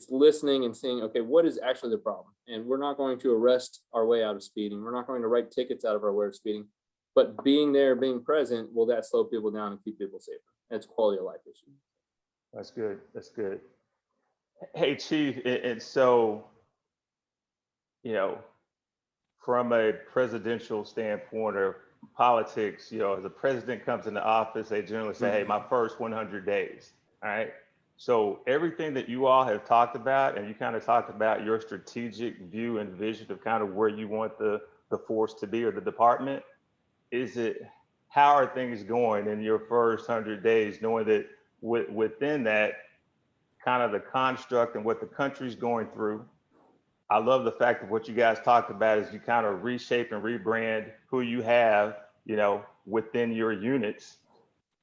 listening and seeing, okay, what is actually the problem? And we're not going to arrest our way out of speeding. We're not going to write tickets out of our way of speeding, but being there, being present, will that slow people down and keep people safer? That's a quality of life issue. That's good. That's good. Hey, Chief, and so, you know, from a presidential standpoint or politics, you know, as a president comes into office, they generally say, hey, my first 100 days. All right. So everything that you all have talked about, and you kind of talked about your strategic view and vision of kind of where you want the force to be or the department, how are things going in your first 100 days, knowing that within that kind of the construct and what the country's going through? I love the fact of what you guys talked about is you kind of reshape and rebrand who you have, you know, within your units,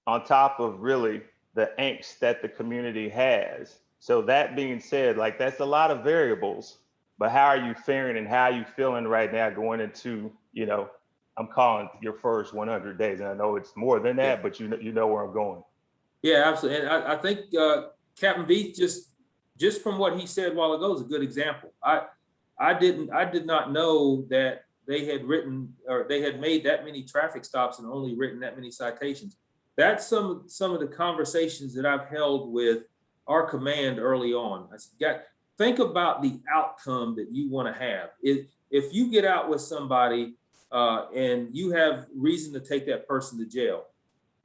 on top of really the angst that the community has. So that being said, like, that's a lot of variables, but how are you faring and how are you feeling right now going into, you know, I'm calling your first 100 days, and I know it's more than that, but you know where I'm going. Yeah, absolutely. And I think Captain V, just from what he said a while ago, is a good example. I did not know that they had written, or they had made that many traffic stops and only written that many citations. That's some of the conversations that I've held with our command early on. I said, think about the outcome that you want to have. If you get out with somebody and you have reason to take that person to jail,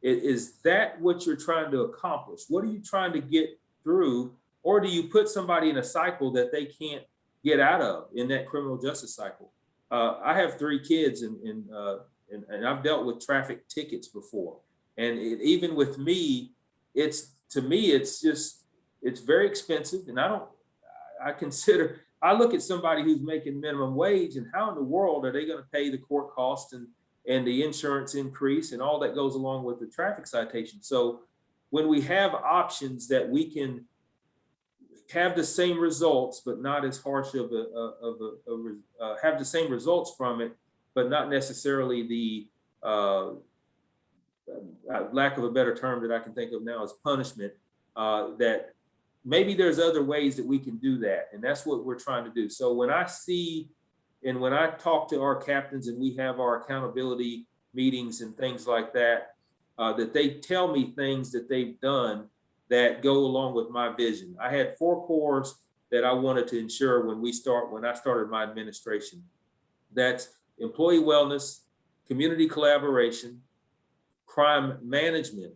is that what you're trying to accomplish? What are you trying to get through? Or do you put somebody in a cycle that they can't get out of, in that criminal justice cycle? I have 3 kids, and I've dealt with traffic tickets before. And even with me, it's very expensive. And I look at somebody who's making minimum wage, and how in the world are they going to pay the court costs and the insurance increase and all that goes along with the traffic citation? So when we have options that we can have the same results, but not as harsh have the same results from it, but not necessarily the lack of a better term that I can think of now is punishment, that maybe there's other ways that we can do that. And that's what we're trying to do. So when I see, and when I talk to our captains and we have our accountability meetings and things like that, that they tell me things that they've done that go along with my vision. I had 4 cores that I wanted to ensure when I started my administration. That's employee wellness, community collaboration, crime management,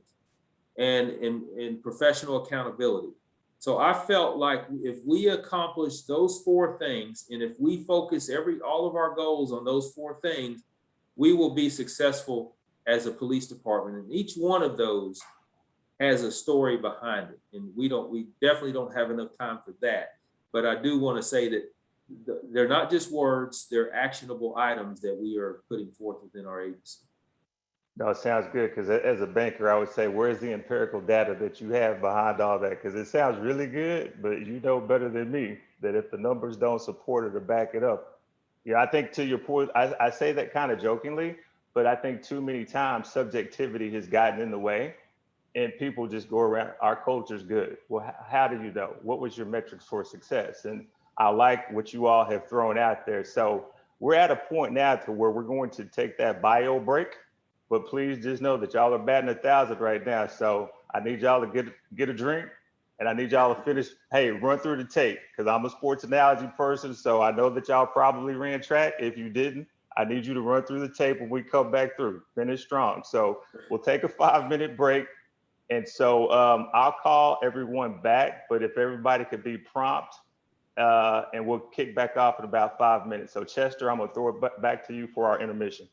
and professional accountability. So I felt like if we accomplish those 4 things, and if we focus all of our goals on those 4 things, we will be successful as a police department. And each one of those has a story behind it. And we definitely don't have enough time for that. But I do want to say that they're not just words, they're actionable items that we are putting forth within our agency. No, it sounds good, because as a banker, I would say, where's the empirical data that you have behind all that? Because it sounds really good, but you know better than me that if the numbers don't support it or back it up. Yeah, I think to your point, I say that kind of jokingly, but I think too many times subjectivity has gotten in the way and people just go around, our culture's good. Well, how do you know? What was your metrics for success? And I like what you all have thrown out there. So we're at a point now to where we're going to take that bio break. But please just know that y'all are batting 1,000 right now. So I need y'all to get a drink, and I need y'all to finish, run through the tape, because I'm a sports analogy person. So I know that y'all probably ran track. If you didn't, I need you to run through the tape when we come back through, finish strong. So we'll take a 5-minute break. And so I'll call everyone back, but if everybody could be prompt, and we'll kick back off in about 5 minutes. So Chester, I'm gonna throw it back to you for our intermission.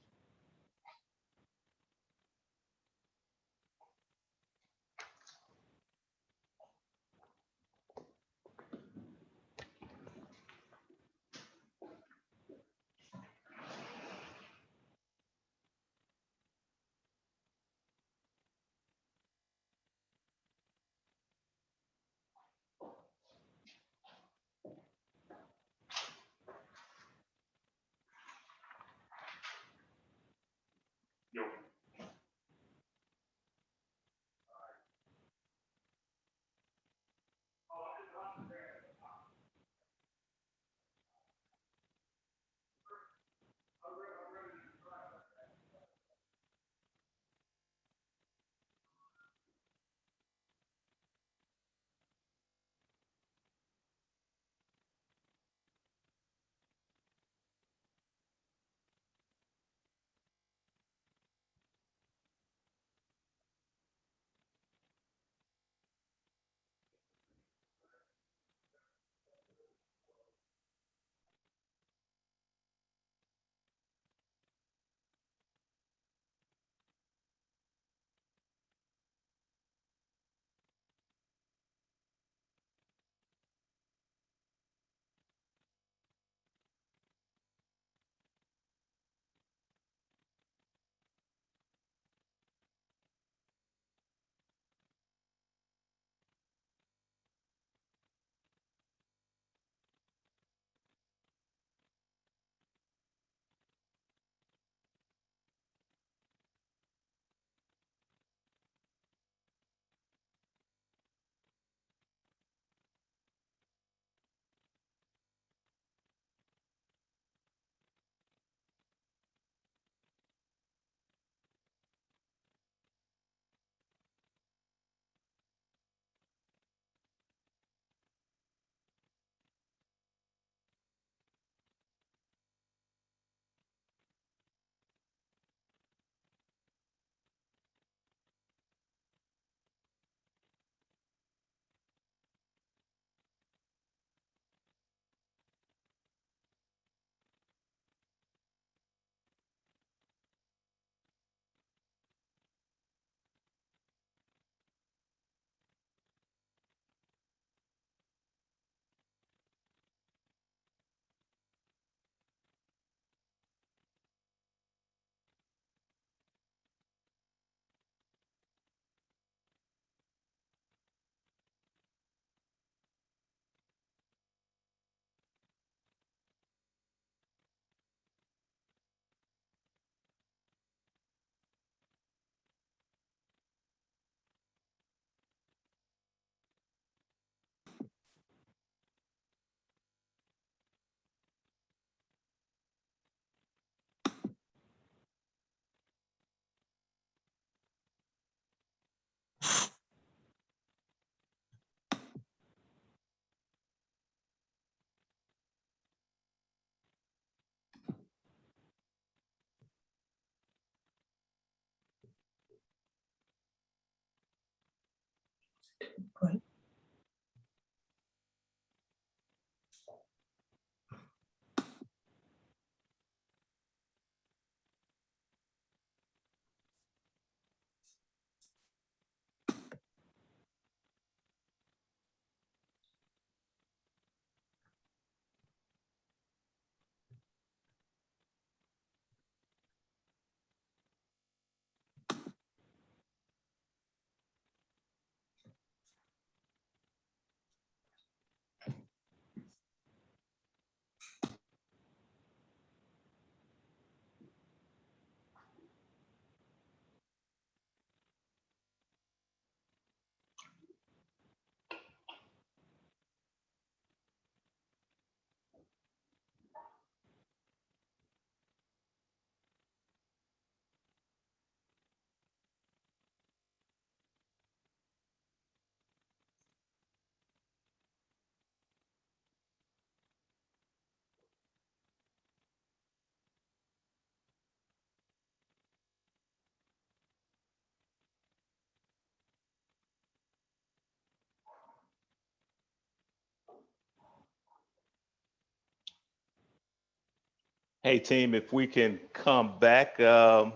Hey, team, if we can come back, we'll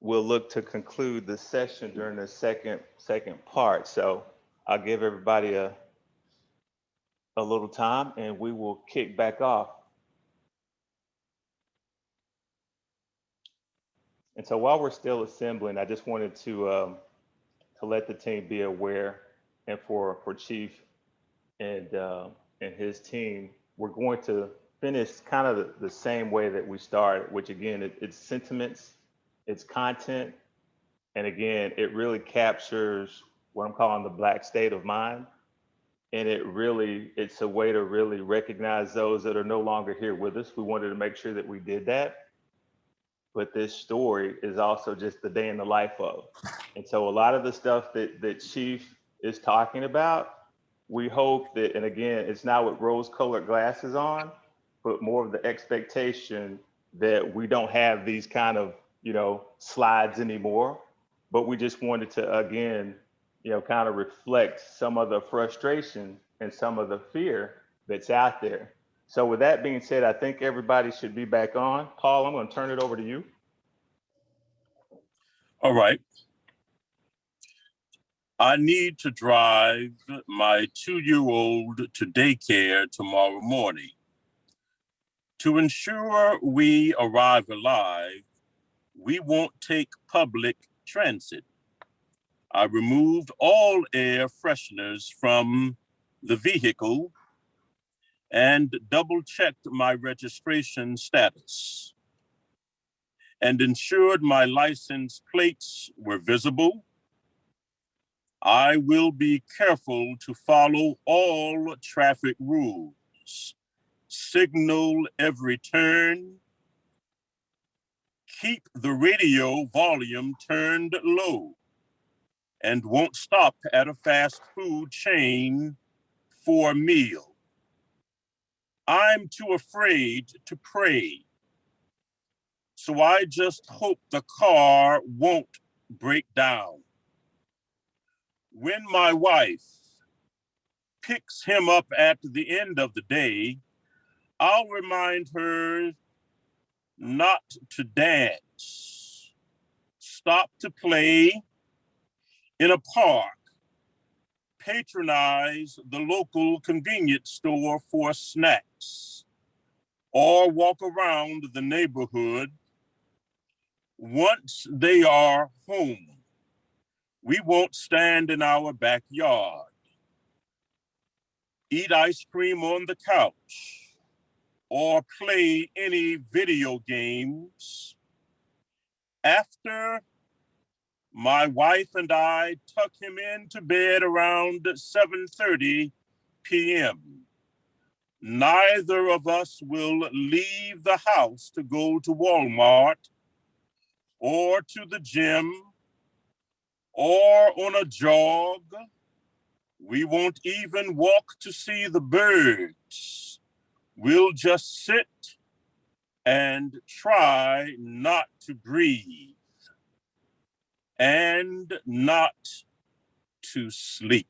look to conclude the session during the second part. So I'll give everybody a little time and we will kick back off. And so while we're still assembling, I just wanted to let the team be aware, and for Chief and his team, we're going to finish kind of the same way that we started, which again, it's sentiments, it's content, and again, it really captures what I'm calling the Black state of mind. And it's a way to really recognize those that are no longer here with us. We wanted to make sure that we did that. But this story is also just the day in the life of. And so a lot of the stuff that Chief is talking about, we hope that, and again, it's not with rose-colored glasses on, but more of the expectation that we don't have these kind of, slides anymore. But we just wanted to, again, kind of reflect some of the frustration and some of the fear that's out there. So with that being said, I think everybody should be back on. Paul, I'm going to turn it over to you. All right. I need to drive my 2-year-old to daycare tomorrow morning. To ensure we arrive alive, we won't take public transit. I removed all air fresheners from the vehicle and double-checked my registration status and ensured my license plates were visible. I will be careful to follow all traffic rules, signal every turn, keep the radio volume turned low, and won't stop at a fast food chain for a meal. I'm too afraid to pray, so I just hope the car won't break down. When my wife picks him up at the end of the day, I'll remind her not to dance, stop to play in a park, patronize the local convenience store for snacks, or walk around the neighborhood. Once they are home, we won't stand in our backyard, eat ice cream on the couch, or play any video games. After my wife and I tuck him into bed around 7:30 p.m., neither of us will leave the house to go to Walmart or to the gym or on a jog. We won't even walk to see the birds. We'll just sit and try not to breathe and not to sleep.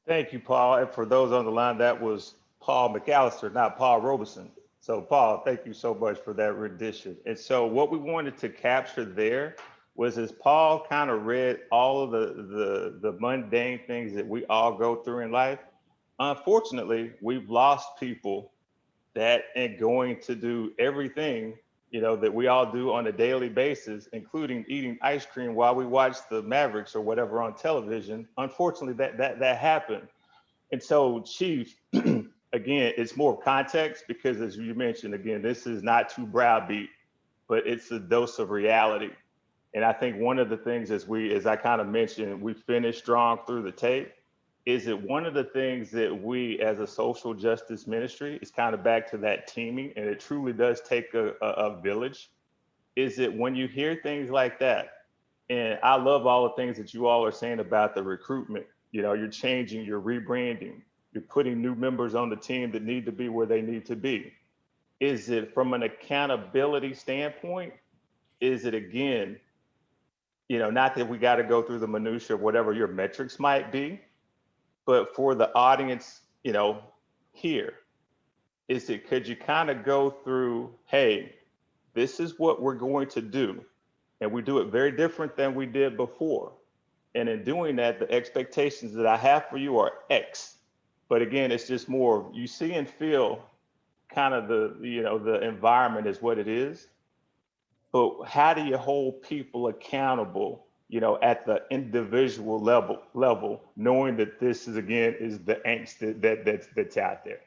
Thank you, Paul. And for those on the line, that was Paul McAllister, not Paul Robeson. So Paul, thank you so much for that rendition. And so what we wanted to capture there was as Paul kind of read all of the mundane things that we all go through in life, unfortunately, we've lost people that are going to do everything, you know, that we all do on a daily basis, including eating ice cream while we watch the Mavericks or whatever on television. Unfortunately, that happened. And so, Chief, again, it's more context because, as you mentioned, again, this is not too browbeat, but it's a dose of reality. And I think one of the things, as I kind of mentioned, we finished strong through the tape, is that one of the things that we as a social justice ministry is kind of back to that teaming, and it truly does take a village, is that when you hear things like that, and I love all the things that you all are saying about the recruitment, you know, you're changing, you're rebranding, you're putting new members on the team that need to be where they need to be. Is it from an accountability standpoint? Is it, again, you know, not that we got to go through the minutia of whatever your metrics might be, but for the audience, you know, here, is it, could you kind of go through, hey, this is what we're going to do, and we do it very different than we did before. And in doing that, the expectations that I have for you are X. But again, it's just more, you see and feel kind of the, you know, the environment is what it is. But how do you hold people accountable, you know, at the individual level, knowing that this is, again, is the angst that's out there?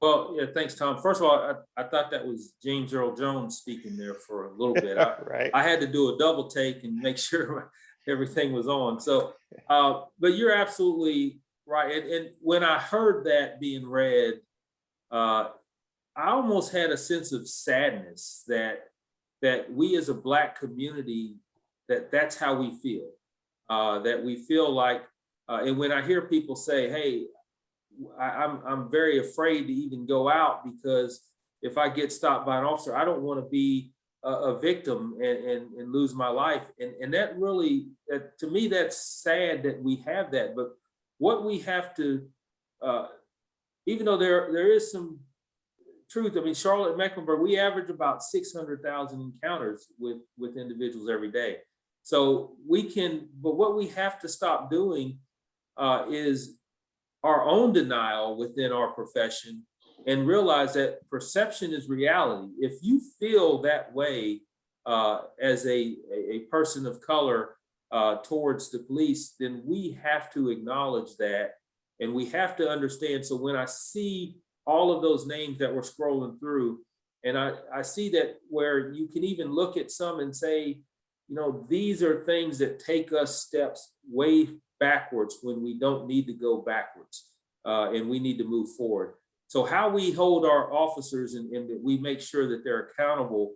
Well, yeah, thanks, Tom. First of all, I thought that was James Earl Jones speaking there for a little bit. Right. I had to do a double take and make sure everything was on. So, but you're absolutely right. And when I heard that being read, I almost had a sense of sadness that we as a Black community, that's how we feel, that we feel like, and when I hear people say, hey, I'm very afraid to even go out because if I get stopped by an officer, I don't want to be a victim and lose my life. And that really, to me, that's sad that we have that. But what we have to, even though there is some truth, I mean, Charlotte and Mecklenburg, we average about 600,000 encounters with individuals every day. So we can, but what we have to stop doing is our own denial within our profession and realize that perception is reality. If you feel that way as a person of color towards the police, then we have to acknowledge that, and we have to understand. So when I see all of those names that we're scrolling through, and I see that where you can even look at some and say, you know, these are things that take us steps way backwards when we don't need to go backwards, and we need to move forward. So how we hold our officers and we make sure that they're accountable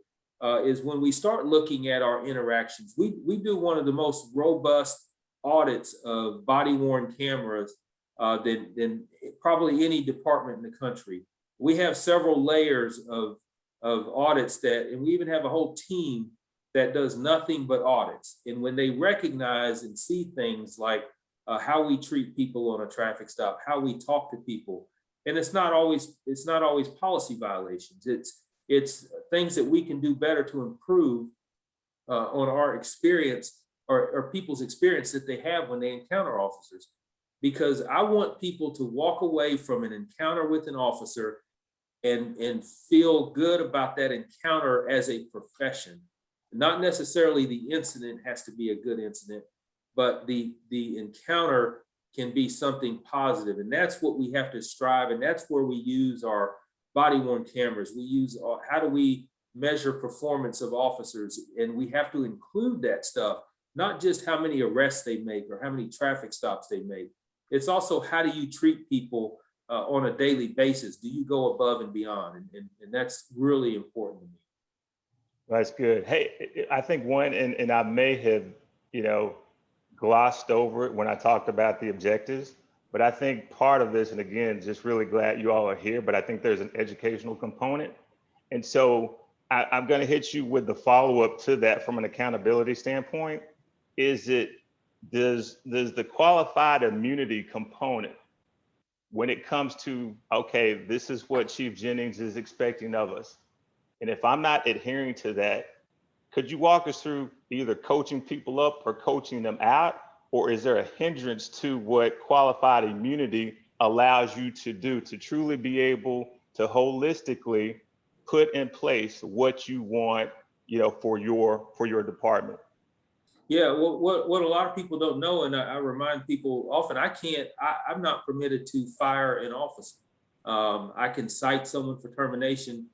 is when we start looking at our interactions. We do one of the most robust audits of body-worn cameras than probably any department in the country. We have several layers of audits and we even have a whole team that does nothing but audits. And when they recognize and see things like how we treat people on a traffic stop, how we talk to people, and it's not always policy violations. It's things that we can do better to improve on our experience or people's experience that they have when they encounter officers. Because I want people to walk away from an encounter with an officer and feel good about that encounter as a profession. Not necessarily the incident has to be a good incident, but the encounter can be something positive. And that's what we have to strive. And that's where we use our body-worn cameras. We use how do we measure performance of officers? And we have to include that stuff, not just how many arrests they make or how many traffic stops they make. It's also how do you treat people on a daily basis? Do you go above and beyond? And that's really important to me. That's good. Hey, I think one, and I may have, you know, glossed over it when I talked about the objectives, but I think part of this, and again, just really glad you all are here, but I think there's an educational component. And so I'm going to hit you with the follow-up to that from an accountability standpoint. Does the qualified immunity component, when it comes to, okay, this is what Chief Jennings is expecting of us, and if I'm not adhering to that, could you walk us through either coaching people up or coaching them out, or is there a hindrance to what qualified immunity allows you to do to truly be able to holistically put in place what you want, for your department? Yeah, what a lot of people don't know, and I remind people often, I'm not permitted to fire an officer. I can cite someone for termination.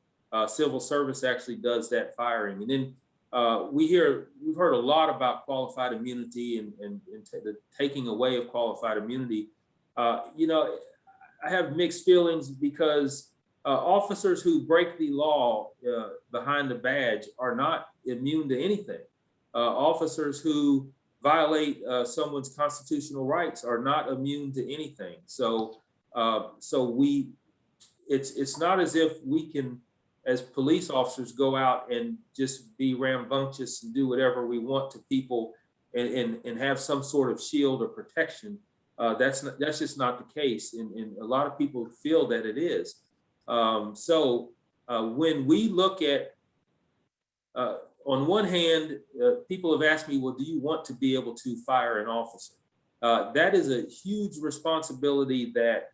Civil service actually does that firing. And then we've heard a lot about qualified immunity and the taking away of qualified immunity. I have mixed feelings because officers who break the law behind the badge are not immune to anything. Officers who violate someone's constitutional rights are not immune to anything. It's not as if we can, as police officers, go out and just be rambunctious and do whatever we want to people and have some sort of shield or protection. That's just not the case, and a lot of people feel that it is. When we look at, on one hand, people have asked me, well, do you want to be able to fire an officer? That is a huge responsibility that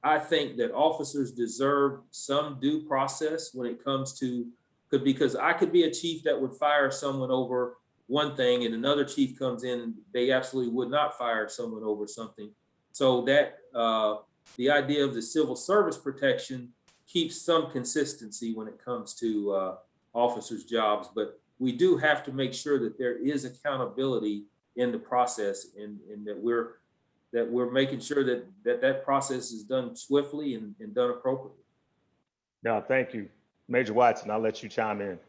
I think that officers deserve some due process when it comes to, because I could be a chief that would fire someone over one thing, and another chief comes in and they absolutely would not fire someone over something. So that the idea of the civil service protection keeps some consistency when it comes to officers' jobs, but we do have to make sure that there is accountability in the process, and that we're making sure that process is done swiftly and done appropriately. No, thank you. Major Watson, I'll let you chime in.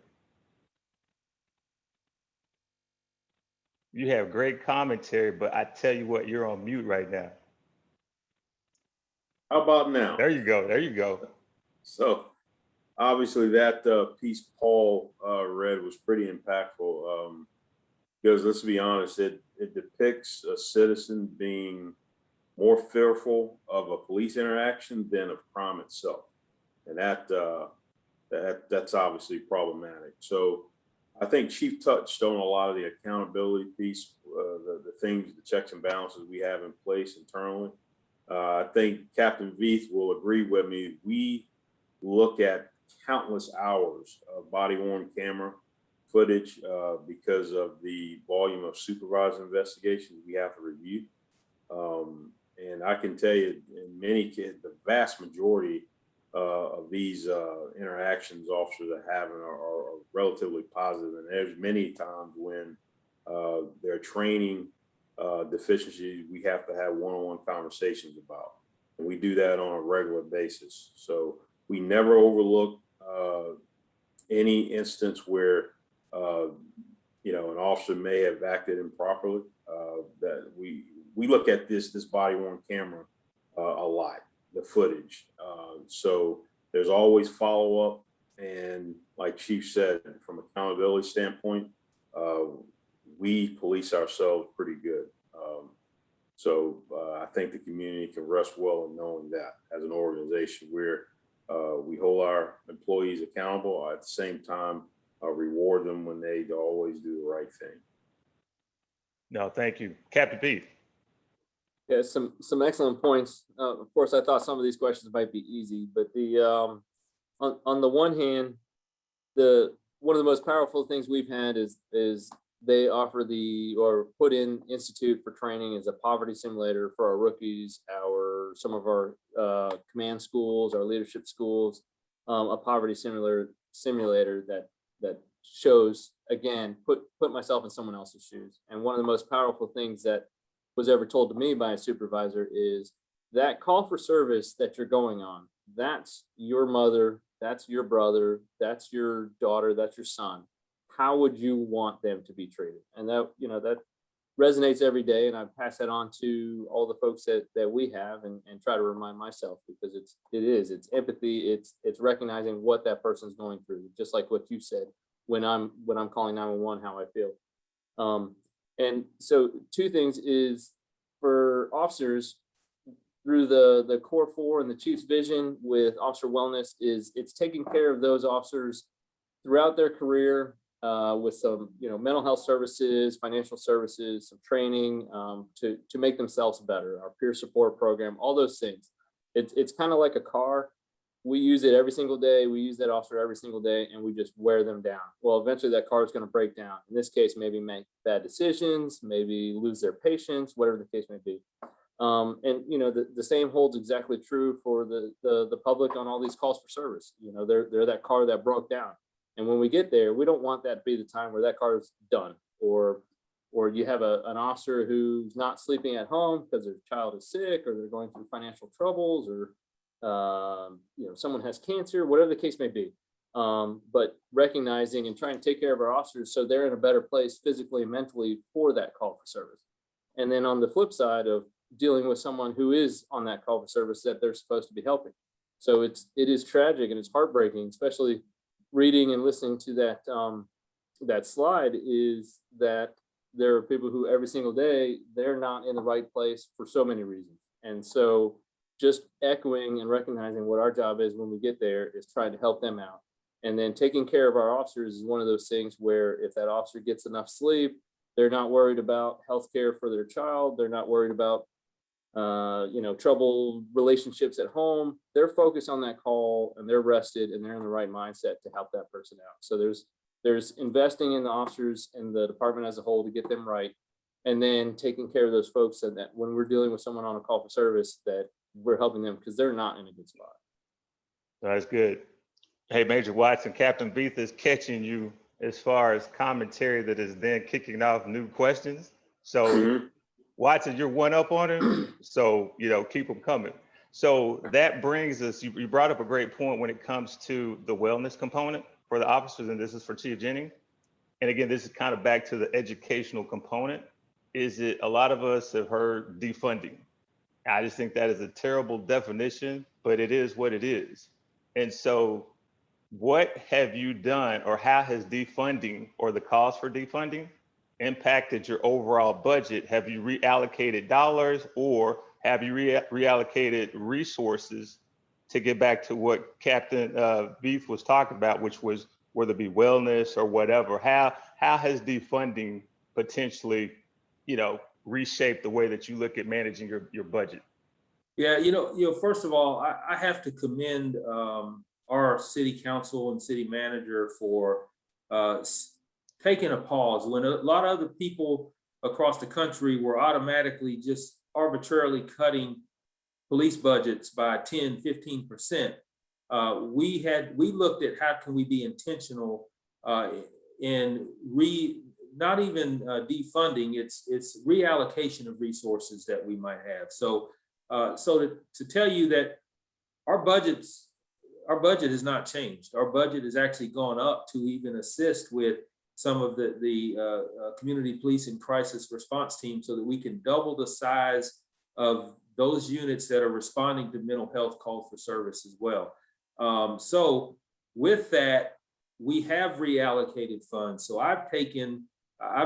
You have great commentary, but I tell you what, you're on mute right now. How about now? There you go. There you go. So obviously that piece Paul read was pretty impactful, because let's be honest, it depicts a citizen being more fearful of a police interaction than of crime itself. And that's obviously problematic. So I think Chief touched on a lot of the accountability piece, the things, the checks and balances we have in place internally. I think Captain Veith will agree with me. We look at countless hours of body-worn camera footage because of the volume of supervised investigations we have to review. And I can tell you, in many cases, the vast majority of these interactions officers are having are relatively positive. And there's many times when their training deficiencies we have to have one-on-one conversations about. And we do that on a regular basis. So we never overlook any instance where an officer may have acted improperly. That we look at this body-worn camera a lot, the footage. So there's always follow-up, and like Chief said, from accountability standpoint, we police ourselves pretty good. So I think the community can rest well in knowing that as an organization where we hold our employees accountable, at the same time reward them when they always do the right thing. No, thank you. Captain Veith. Yeah, some excellent points. Of course, I thought some of these questions might be easy, but the on the one hand, one of the most powerful things we've had is they offer put in Institute for training as a poverty simulator for our rookies, some of our command schools, our leadership schools, a poverty simulator that shows, again, put myself in someone else's shoes. And one of the most powerful things that was ever told to me by a supervisor is that call for service that you're going on, that's your mother, that's your brother, that's your daughter, that's your son. How would you want them to be treated? And that resonates every day, and I pass that on to all the folks that we have, and try to remind myself, because it's empathy, it's recognizing what that person's going through, just like what you said, when I'm calling 911, how I feel. And so two things is, for officers, through the core four and the chief's vision with officer wellness, is it's taking care of those officers throughout their career, with some, mental health services, financial services, some training, to make themselves better. Our peer support program, all those things. It's kind of like a car. We use it every single day. We use that officer every single day, and we just wear them down. Well, eventually that car is going to break down. In this case, maybe make bad decisions, maybe lose their patience, whatever the case may be. And the same holds exactly true for the public on all these calls for service. They're that car that broke down. And when we get there, we don't want that to be the time where that car is done, or you have an officer who's not sleeping at home because their child is sick, or they're going through financial troubles, or someone has cancer, whatever the case may be. But recognizing and trying to take care of our officers so they're in a better place physically and mentally for that call for service. And then on the flip side of dealing with someone who is on that call for service that they're supposed to be helping. So it is tragic and it's heartbreaking, especially reading and listening to that slide, is that there are people who every single day, they're not in the right place for so many reasons. And so just echoing and recognizing what our job is when we get there is trying to help them out. And then taking care of our officers is one of those things where if that officer gets enough sleep, they're not worried about healthcare for their child. They're not worried about troubled relationships at home. They're focused on that call, and they're rested, and they're in the right mindset to help that person out. So there's investing in the officers and the department as a whole to get them right, and then taking care of those folks so that when we're dealing with someone on a call for service, that we're helping them because they're not in a good spot. That's good. Hey, Major Watson, Captain Beath is catching you as far as commentary that is then kicking off new questions. So Watson, you're one up on him. So, keep them coming. So that brings us, you brought up a great point when it comes to the wellness component for the officers, and this is for Chief Jennings. And again, this is kind of back to the educational component. Is it, a lot of us have heard defunding. I just think that is a terrible definition, but it is what it is. And so what have you done, or how has defunding, or the cost for defunding, impacted your overall budget? Have you reallocated dollars, or have you reallocated resources to get back to what Captain Beath was talking about, which was whether it be wellness or whatever? How has defunding potentially, reshaped the way that you look at managing your budget? Yeah, first of all, I have to commend our city council and city manager for taking a pause when a lot of other people across the country were automatically just arbitrarily cutting police budgets by 10, 15%. We looked at how can we be intentional in not even defunding, it's reallocation of resources that we might have. So to tell you that our budget has not changed. Our budget has actually gone up to even assist with some of the community policing crisis response team, so that we can double the size of those units that are responding to mental health calls for service as well. So with that, we have reallocated funds. So I've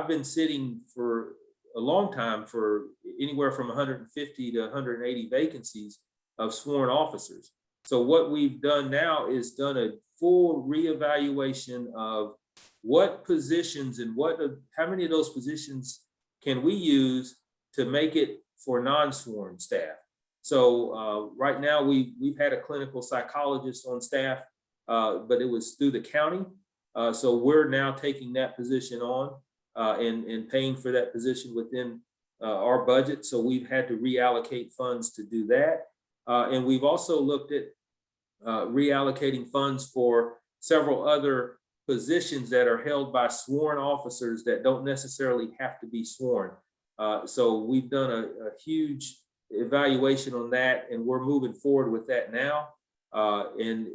been sitting for a long time for anywhere from 150 to 180 vacancies of sworn officers. So what we've done now is done a full reevaluation of what positions and how many of those positions can we use to make it for non-sworn staff. So right now we've had a clinical psychologist on staff, but it was through the county. So we're now taking that position on and paying for that position within our budget. So we've had to reallocate funds to do that. And we've also looked at reallocating funds for several other positions that are held by sworn officers that don't necessarily have to be sworn. So we've done a huge evaluation on that, and we're moving forward with that now. And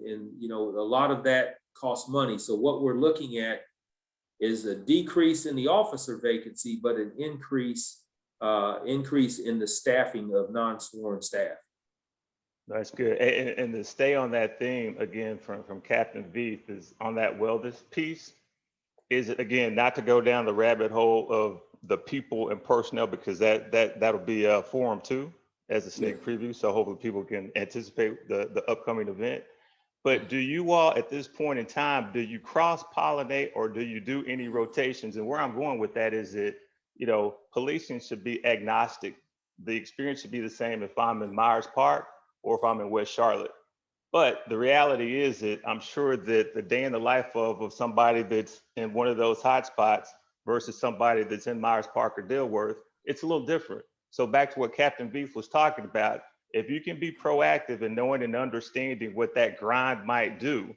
a lot of that costs money. So what we're looking at is a decrease in the officer vacancy, but an increase in the staffing of non-sworn staff. That's good. And to stay on that theme again from Captain Veith is on that wellness piece. Is it again not to go down the rabbit hole of the people and personnel, because that'll be a forum too as a sneak preview. So hopefully people can anticipate the upcoming event. But do you all at this point in time, do you cross-pollinate or do you do any rotations? And where I'm going with that is that, you know, policing should be agnostic. The experience should be the same if I'm in Myers Park or if I'm in West Charlotte. But the reality is that I'm sure that the day in the life of somebody that's in one of those hotspots versus somebody that's in Myers Park or Dilworth, it's a little different. So back to what Captain Veith was talking about, if you can be proactive in knowing and understanding what that grind might do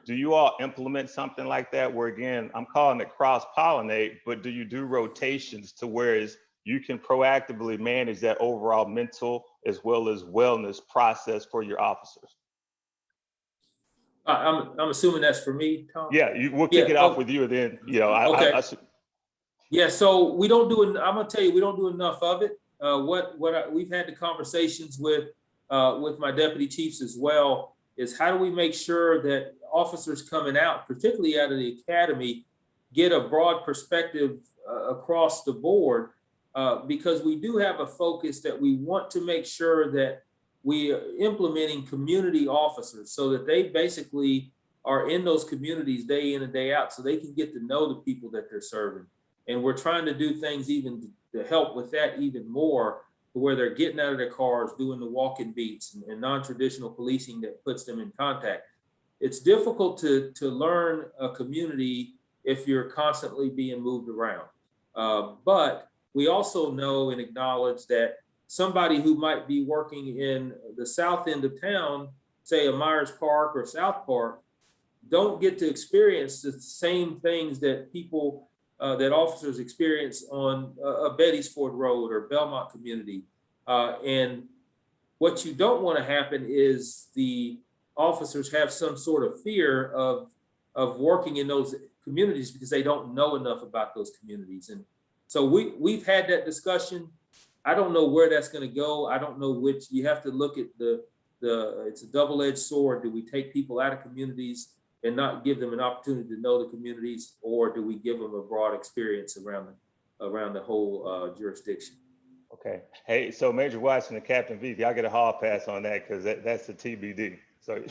you all implement something like that where, again, I'm calling it cross-pollinate, but do you do rotations to whereas you can proactively manage that overall mental as well as wellness process for your officers? I'm assuming that's for me, Tom? Yeah, we'll kick it off okay. with you, and then, you know, Okay. Yeah, so we don't do it. I'm gonna tell you, we don't do enough of it. We've had the conversations with my deputy chiefs as well, is how do we make sure that officers coming out, particularly out of the academy, get a broad perspective across the board, because we do have a focus that we want to make sure that we are implementing community officers so that they basically are in those communities day in and day out so they can get to know the people that they're serving. And we're trying to do things even to help with that even more, where they're getting out of their cars, doing the walk-in beats and non-traditional policing that puts them in contact. It's difficult to learn a community if you're constantly being moved around. But we also know and acknowledge that somebody who might be working in the south end of town, say a Myers Park or South Park, don't get to experience the same things that people that officers experience on Bettysford Road or Belmont community. And what you don't want to happen is the officers have some sort of fear of working in those communities because they don't know enough about those communities. And so we've had that discussion. I don't know where that's going to go. I don't know which. You have to look at it's a double-edged sword. Do we take people out of communities and not give them an opportunity to know the communities, or do we give them a broad experience around the whole jurisdiction? Okay. Hey, so Major Watson and Captain Veith, y'all get a hall pass on that because that's the TBD. So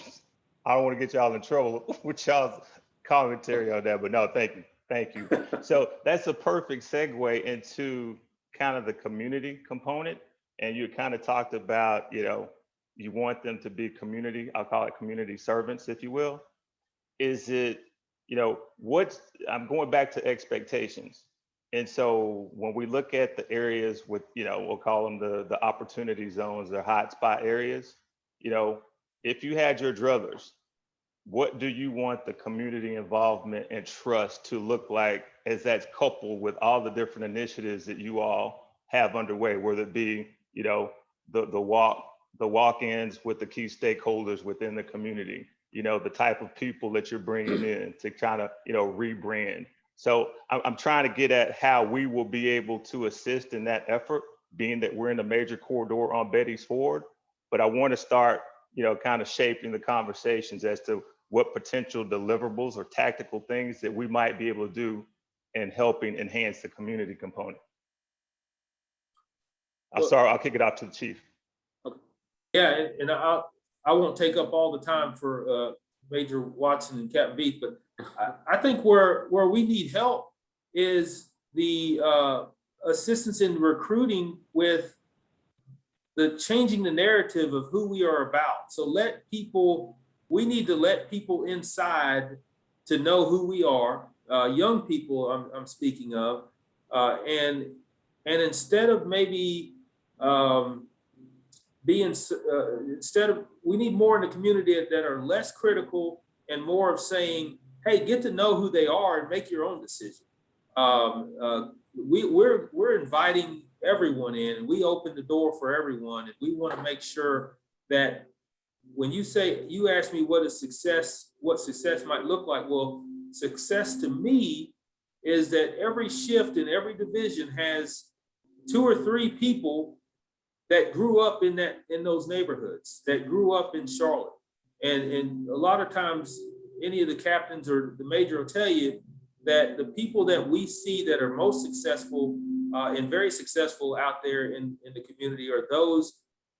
I don't want to get y'all in trouble with y'all's commentary on that, but no, thank you. Thank you. So that's a perfect segue into kind of the community component. And you kind of talked about, you know, you want them to be community, I'll call it community servants, if you will. Is it, you know, I'm going back to expectations. And so when we look at the areas with, you know, we'll call them the opportunity zones, the hotspot areas, you know, if you had your druthers, what do you want the community involvement and trust to look like as that's coupled with all the different initiatives that you all have underway, whether it be, you know, the walk-ins with the key stakeholders within the community, you know, the type of people that you're bringing in to kind of, you know, rebrand. So I'm trying to get at how we will be able to assist in that effort, being that we're in a major corridor on Bettysford. But I want to start, you know, kind of shaping the conversations as to what potential deliverables or tactical things that we might be able to do in helping enhance the community component. I'll kick it out to the chief. Okay. Yeah, and I won't take up all the time for Major Watson and Captain Veith, but I think where we need help is the assistance in recruiting with the changing the narrative of who we are about. So we need to let people inside to know who we are, young people I'm speaking of, and instead of maybe we need more in the community that are less critical and more of saying, hey, get to know who they are and make your own decision. We're inviting everyone in, and we open the door for everyone. And we want to make sure that when you ask me what success might look like, well, success to me is that every shift in every division has 2 or 3 people that grew up in those neighborhoods, that grew up in Charlotte. And a lot of times, any of the captains or the major will tell you that the people that we see that are most successful and very successful out there in the community are those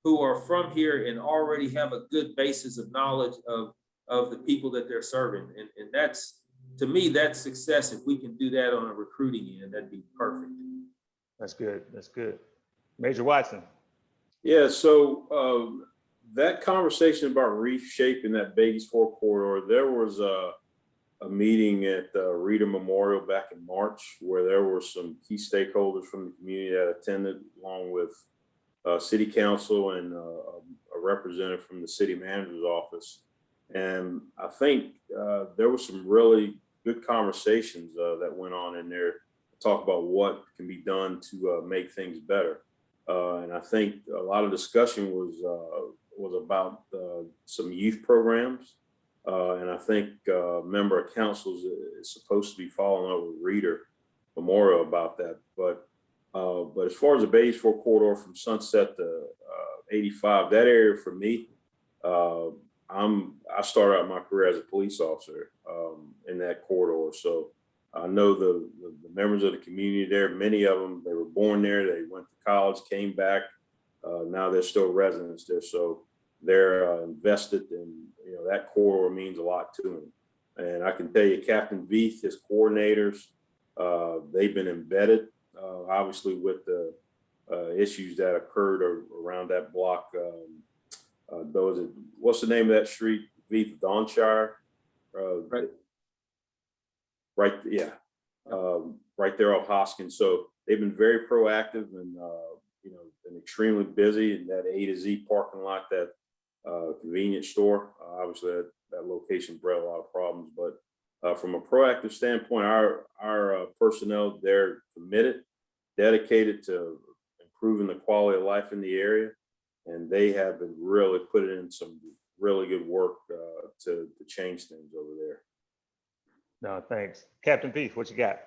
who are from here and already have a good basis of knowledge of the people that they're serving. And that's, to me, that's success. If we can do that on a recruiting end, that'd be perfect. That's good. That's good. Major Watson. Yeah, so that conversation about reshaping that Beatties Fork corridor, there was a meeting at Reader Memorial back in March where there were some key stakeholders from the community that attended, along with city council and a representative from the city manager's office. And I think there were some really good conversations that went on in there to talk about what can be done to make things better. And I think a lot of discussion was about some youth programs. And I think a member of council is supposed to be following up with Reader Memorial about that. But as far as the Beatties Fork corridor from Sunset to 85, that area for me, I started out my career as a police officer in that corridor. So I know the members of the community there, many of them, they were born there, they went to college, came back. Now they're still residents there. So they're invested in, that corridor means a lot to them. And I can tell you, Captain Veith, his coordinators, they've been embedded, obviously with the issues that occurred around that block. What's the name of that street? Veith Donshire? Right. Right, yeah. Right there off Hoskins. So they've been very proactive and, been extremely busy in that A to Z parking lot, that convenience store. Obviously that location bred a lot of problems, but from a proactive standpoint, our personnel, they're committed, dedicated to improving the quality of life in the area. And they have been really putting in some really good work to change things over there. No, thanks. Captain Veith, what you got?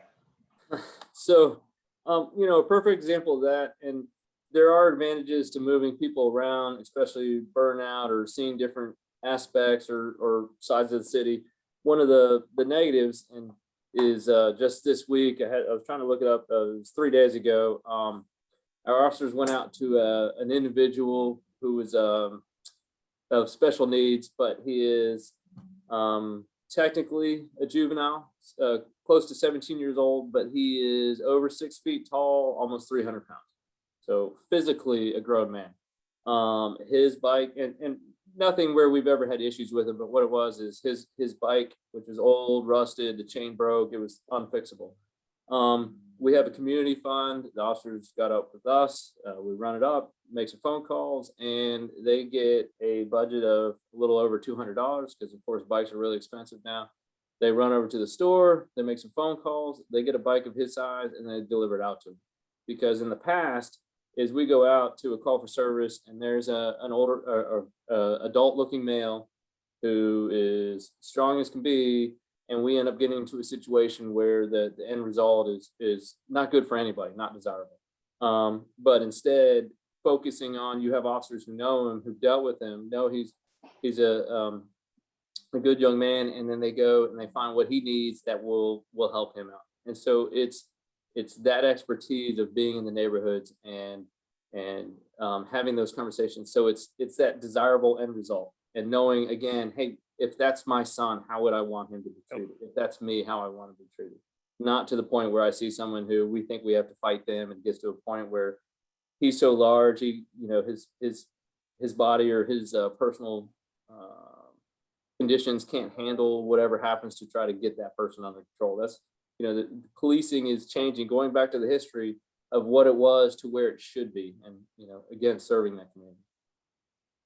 So, a perfect example of that, and there are advantages to moving people around, especially burnout or seeing different aspects or sides of the city. One of the negatives is just this week, I was trying to look it up, it was 3 days ago. Our officers went out to an individual who was of special needs, but he is technically a juvenile, close to 17 years old, but he is over 6 feet tall, almost 300 pounds. So physically a grown man. His bike, and nothing where we've ever had issues with him, but what it was is his bike, which is old, rusted, the chain broke, it was unfixable. We have a community fund. The officers got up with us. We run it up, make some phone calls, and they get a budget of a little over $200 because, of course, bikes are really expensive now. They run over to the store, they make some phone calls, they get a bike of his size, and they deliver it out to him. Because in the past, is we go out to a call for service, and there's an older adult-looking male who is strong as can be, and we end up getting into a situation where the end result is not good for anybody, not desirable. But instead, focusing on, you have officers who know him, who've dealt with him, know he's a good young man, and then they go and they find what he needs that will help him out. And so it's that expertise of being in the neighborhoods and having those conversations. So it's that desirable end result, and knowing, again, hey, if that's my son, how would I want him to be treated? If that's me, how I want to be treated. Not to the point where I see someone who we think we have to fight them, and gets to a point where he's so large, his body or his personal conditions can't handle whatever happens to try to get that person under control. That's, the policing is changing, going back to the history of what it was to where it should be. And, again, serving that community.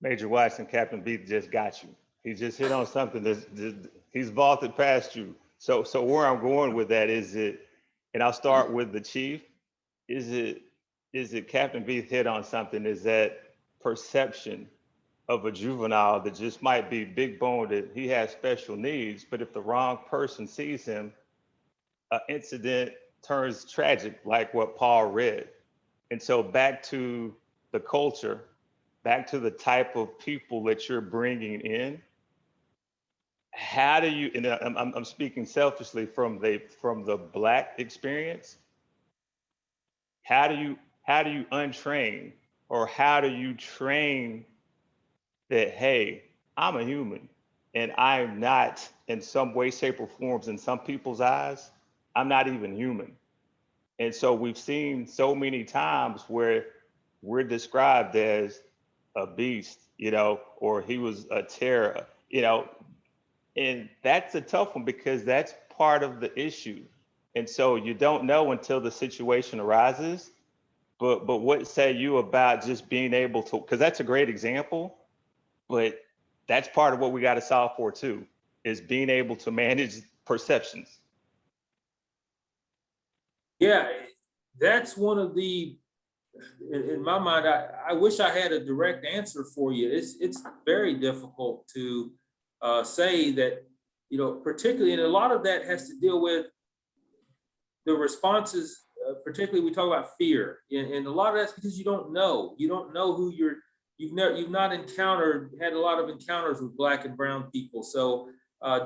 Major Watson, Captain Veith just got you. He just hit on something he's vaulted past you. So where I'm going with that is and I'll start with the chief, is it Captain Veith hit on something, is that perception of a juvenile that just might be big boned, that he has special needs, but if the wrong person sees him, an incident turns tragic, like what Paul read. And so back to the culture, back to the type of people that you're bringing in. How do you? And I'm speaking selfishly from the Black experience. How do you untrain, or how do you train that, hey, I'm a human and I'm not, in some way, shape, or forms, in some people's eyes, I'm not even human. And so we've seen so many times where we're described as a beast, or he was a terror, and that's a tough one because that's part of the issue. And so you don't know until the situation arises. But what say you about just being able to, because that's a great example, but that's part of what we got to solve for too, is being able to manage perceptions. Yeah, that's one of the, in my mind, I wish I had a direct answer for you. It's very difficult to say that, particularly, and a lot of that has to deal with the responses, particularly we talk about fear, and a lot of that's because you don't know who you've not had a lot of encounters with Black and brown people. So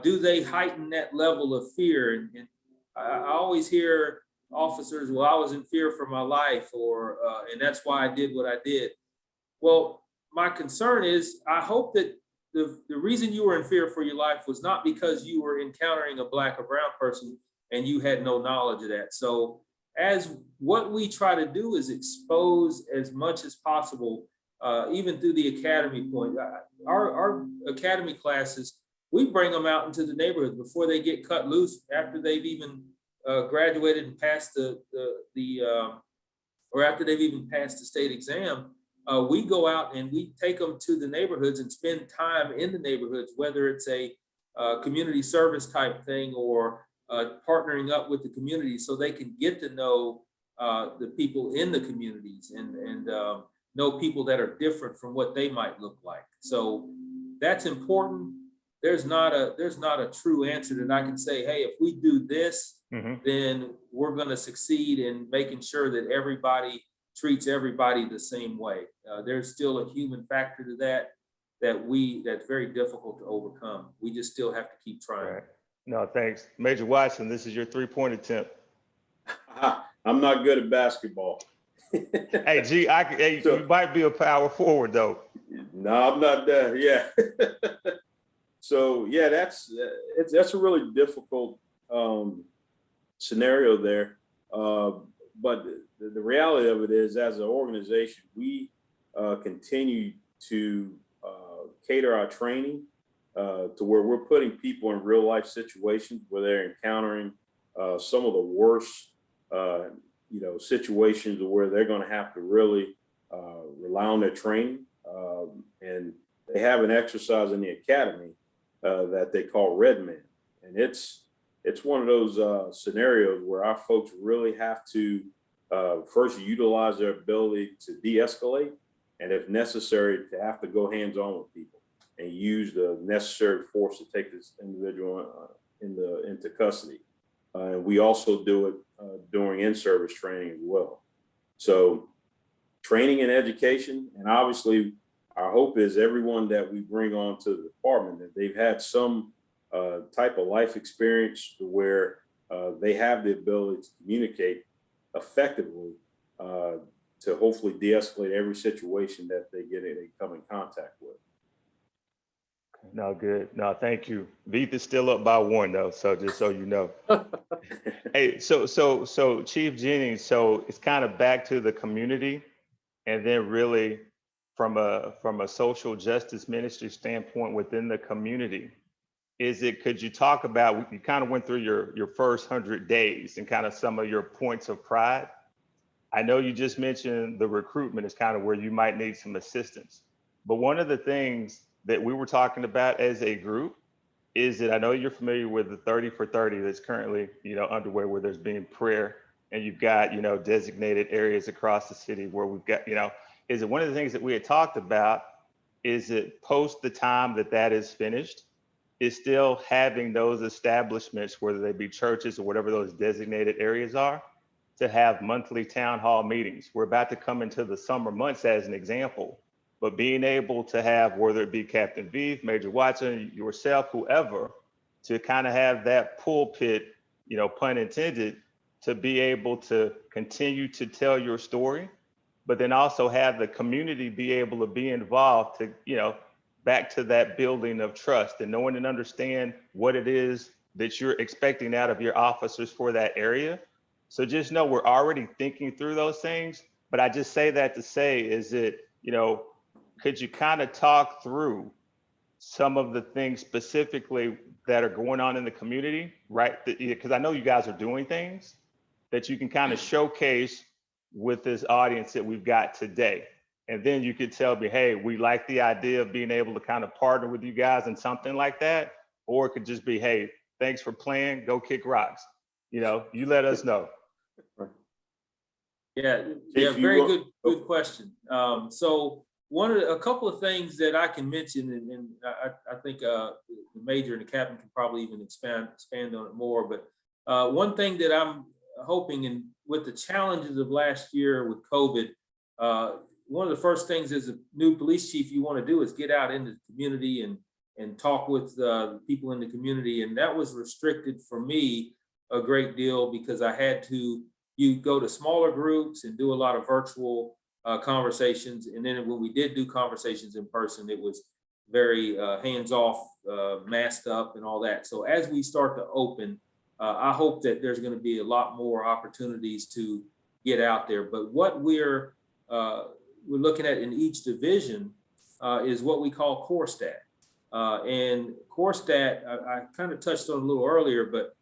do they heighten that level of fear? And I always hear officers, well, I was in fear for my life, or and that's why I did what I did. Well, my concern is, I hope that the reason you were in fear for your life was not because you were encountering a Black or brown person and you had no knowledge of that. So as what we try to do is expose as much as possible, even through the academy point. Our academy classes, we bring them out into the neighborhood before they get cut loose, after they've even graduated and passed or after they've even passed the state exam. We go out and we take them to the neighborhoods and spend time in the neighborhoods, whether it's a community service type thing or partnering up with the community, so they can get to know the people in the communities and know people that are different from what they might look like. So that's important. There's not a true answer that I can say, hey, if we do this, then we're going to succeed in making sure that everybody treats everybody the same way. There's still a human factor to that's very difficult to overcome. We just still have to keep trying. Right. No, thanks. Major Watson, this is your 3-point attempt. I'm not good at basketball. Hey, G, you might be a power forward though. No, I'm not that. Yeah. So yeah, that's a really difficult scenario there. But the reality of it is, as an organization, we continue to cater our training to where we're putting people in real life situations where they're encountering some of the worst, situations where they're going to have to really rely on their training. And they have an exercise in the academy that they call Red Man. And it's one of those scenarios where our folks really have to first utilize their ability to de-escalate, and if necessary, to have to go hands-on with people and use the necessary force to take this individual into custody. And we also do it during in-service training as well. So training and education, and obviously our hope is everyone that we bring on to the department, that they've had some type of life experience where they have the ability to communicate effectively to hopefully de-escalate every situation that they come in contact with. No, good. No, thank you. Veith is still up by 1 though, so just so you know. Hey, so Chief Jennings, so it's kind of back to the community, and then really from a social justice ministry standpoint within the community. Could you talk about, you kind of went through your first 100 days and kind of some of your points of pride. I know you just mentioned the recruitment is kind of where you might need some assistance, but one of the things that we were talking about as a group is that I know you're familiar with the 30 for 30 that's currently, underway, where there's been prayer, and you've got, designated areas across the city where we've got, is it one of the things that we had talked about, is it post the time that is finished, is still having those establishments, whether they be churches or whatever those designated areas are, to have monthly town hall meetings. We're about to come into the summer months as an example, but being able to have, whether it be Captain Veith, Major Watson, yourself, whoever, to kind of have that pulpit, you know, pun intended, to be able to continue to tell your story, but then also have the community be able to be involved to, you know, back to that building of trust and knowing and understand what it is that you're expecting out of your officers for that area. So just know we're already thinking through those things, but I just say that to say is that, you know, could you kind of talk through some of the things specifically that are going on in the community, right? Because I know you guys are doing things that you can kind of showcase with this audience that we've got today. And then you could tell me, hey, we like the idea of being able to kind of partner with you guys in something like that. Or it could just be, hey, thanks for playing, go kick rocks. You know, you let us know. Yeah, If you very want- good question. So a couple of things that I can mention, and I think the major and the captain can probably even expand on it more. But one thing that I'm hoping, and with the challenges of last year with COVID, one of the first things as a new police chief you want to do is get out into the community and talk with people in the community. And that was restricted for me a great deal because I had to go to smaller groups and do a lot of virtual conversations. And then when we did do conversations in person, it was very hands-off, masked up and all that. So as we start to open, I hope that there's going to be a lot more opportunities to get out there. But what we're looking at in each division is what we call core stat. And core stat, I kind of touched on a little earlier, but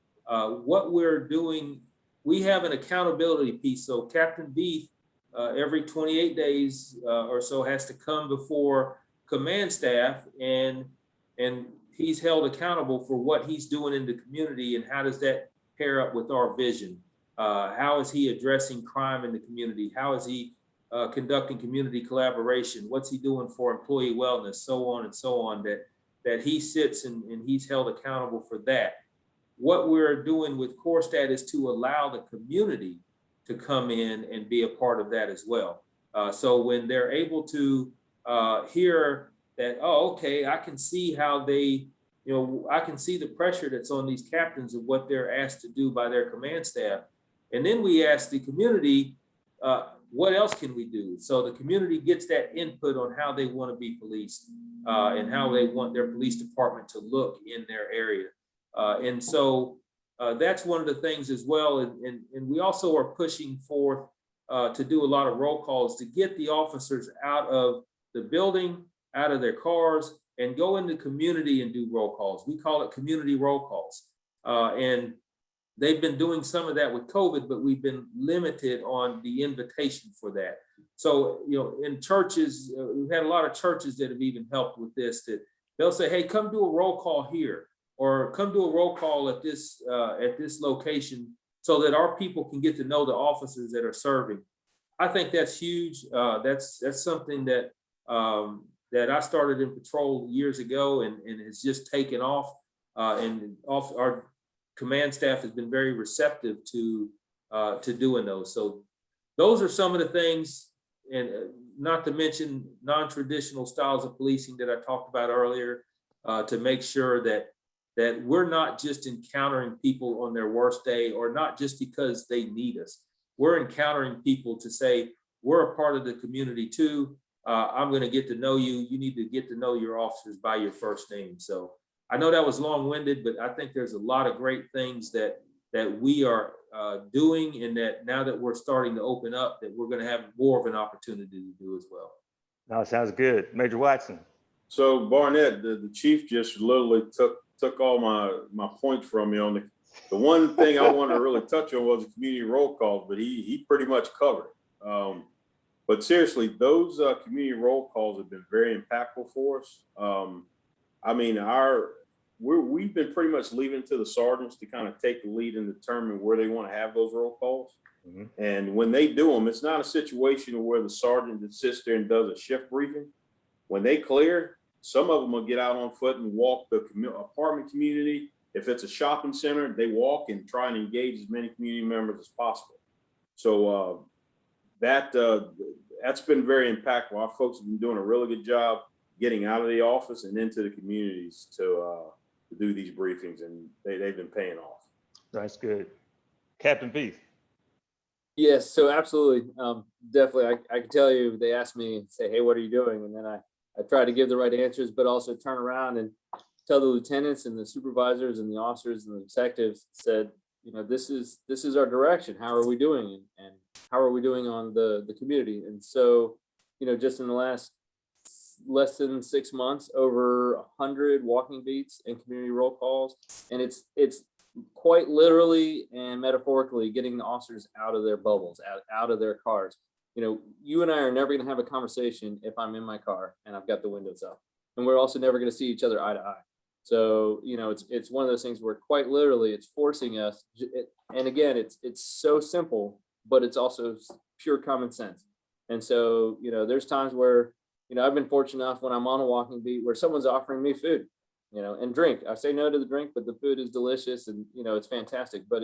what we're doing, we have an accountability piece. So Captain Veith, every 28 days or so has to come before command staff and he's held accountable for what he's doing in the community and how does that pair up with our vision. How is he addressing crime in the community? How is he conducting community collaboration? What's he doing for employee wellness? So on and so on, that he sits and he's held accountable for that. What we're doing with core stat is to allow the community to come in and be a part of that as well. So when they're able to hear that, oh, okay, I can see how they, I can see the pressure that's on these captains of what they're asked to do by their command staff. And then we ask the community, what else can we do? So the community gets that input on how they want to be policed and how they want their police department to look in their area. And so that's one of the things as well. And we also are pushing forth to do a lot of roll calls to get the officers out of the building, out of their cars, and go in the community and do roll calls. We call it community roll calls. And they've been doing some of that with COVID, but we've been limited on the invitation for that. So, in churches, we've had a lot of churches that have even helped with this, that they'll say, hey, come do a roll call here, or come do a roll call at this location so that our people can get to know the officers that are serving. I think that's huge. That's something that that I started in patrol years ago and it's just taken off. And our command staff has been very receptive to doing those. So those are some of the things, and not to mention non-traditional styles of policing that I talked about earlier, to make sure that we're not just encountering people on their worst day, or not just because they need us. We're encountering people to say, we're a part of the community too. I'm going to get to know you. You need to get to know your officers by your first name. So I know that was long-winded, but I think there's a lot of great things that we are doing, and that now that we're starting to open up, that we're going to have more of an opportunity to do as well. No, it sounds good. Major Watson. So Barnett, the chief just literally took all my points from me on the one thing I wanted to really touch on was the community roll calls, but he pretty much covered it. But seriously, those community roll calls have been very impactful for us. I mean, we've been pretty much leaving it to the sergeants to kind of take the lead and determine where they want to have those roll calls. Mm-hmm. And when they do them, it's not a situation where the sergeant just sits there and does a shift briefing. When they clear, Some of them will get out on foot and walk the apartment community. If it's a shopping center, they walk and try and engage as many community members as possible. So that's been very impactful. Our folks have been doing a really good job getting out of the office and into the communities to do these briefings, and they've been paying off. That's good. Captain Beef. Yes, so absolutely. Definitely. I can tell you, they ask me, say, hey, what are you doing? And then I try to give the right answers, but also turn around and tell the lieutenants and the supervisors and the officers and the detectives, said, you know, this is our direction. How are we doing? And how are we doing on the community? And so, you know, just in the less than 6 months, over 100 walking beats and community roll calls. And it's quite literally and metaphorically getting the officers out of their bubbles, out of their cars. You know, you and I are never going to have a conversation if I'm in my car and I've got the windows up. And we're also never going to see each other eye to eye. So, you know, it's one of those things where quite literally it's forcing us. And again, it's so simple, but it's also pure common sense. And so, you know, there's times where, you know, I've been fortunate enough when I'm on a walking beat where someone's offering me food, you know, and drink. I say no to the drink, but the food is delicious and, you know, it's fantastic. But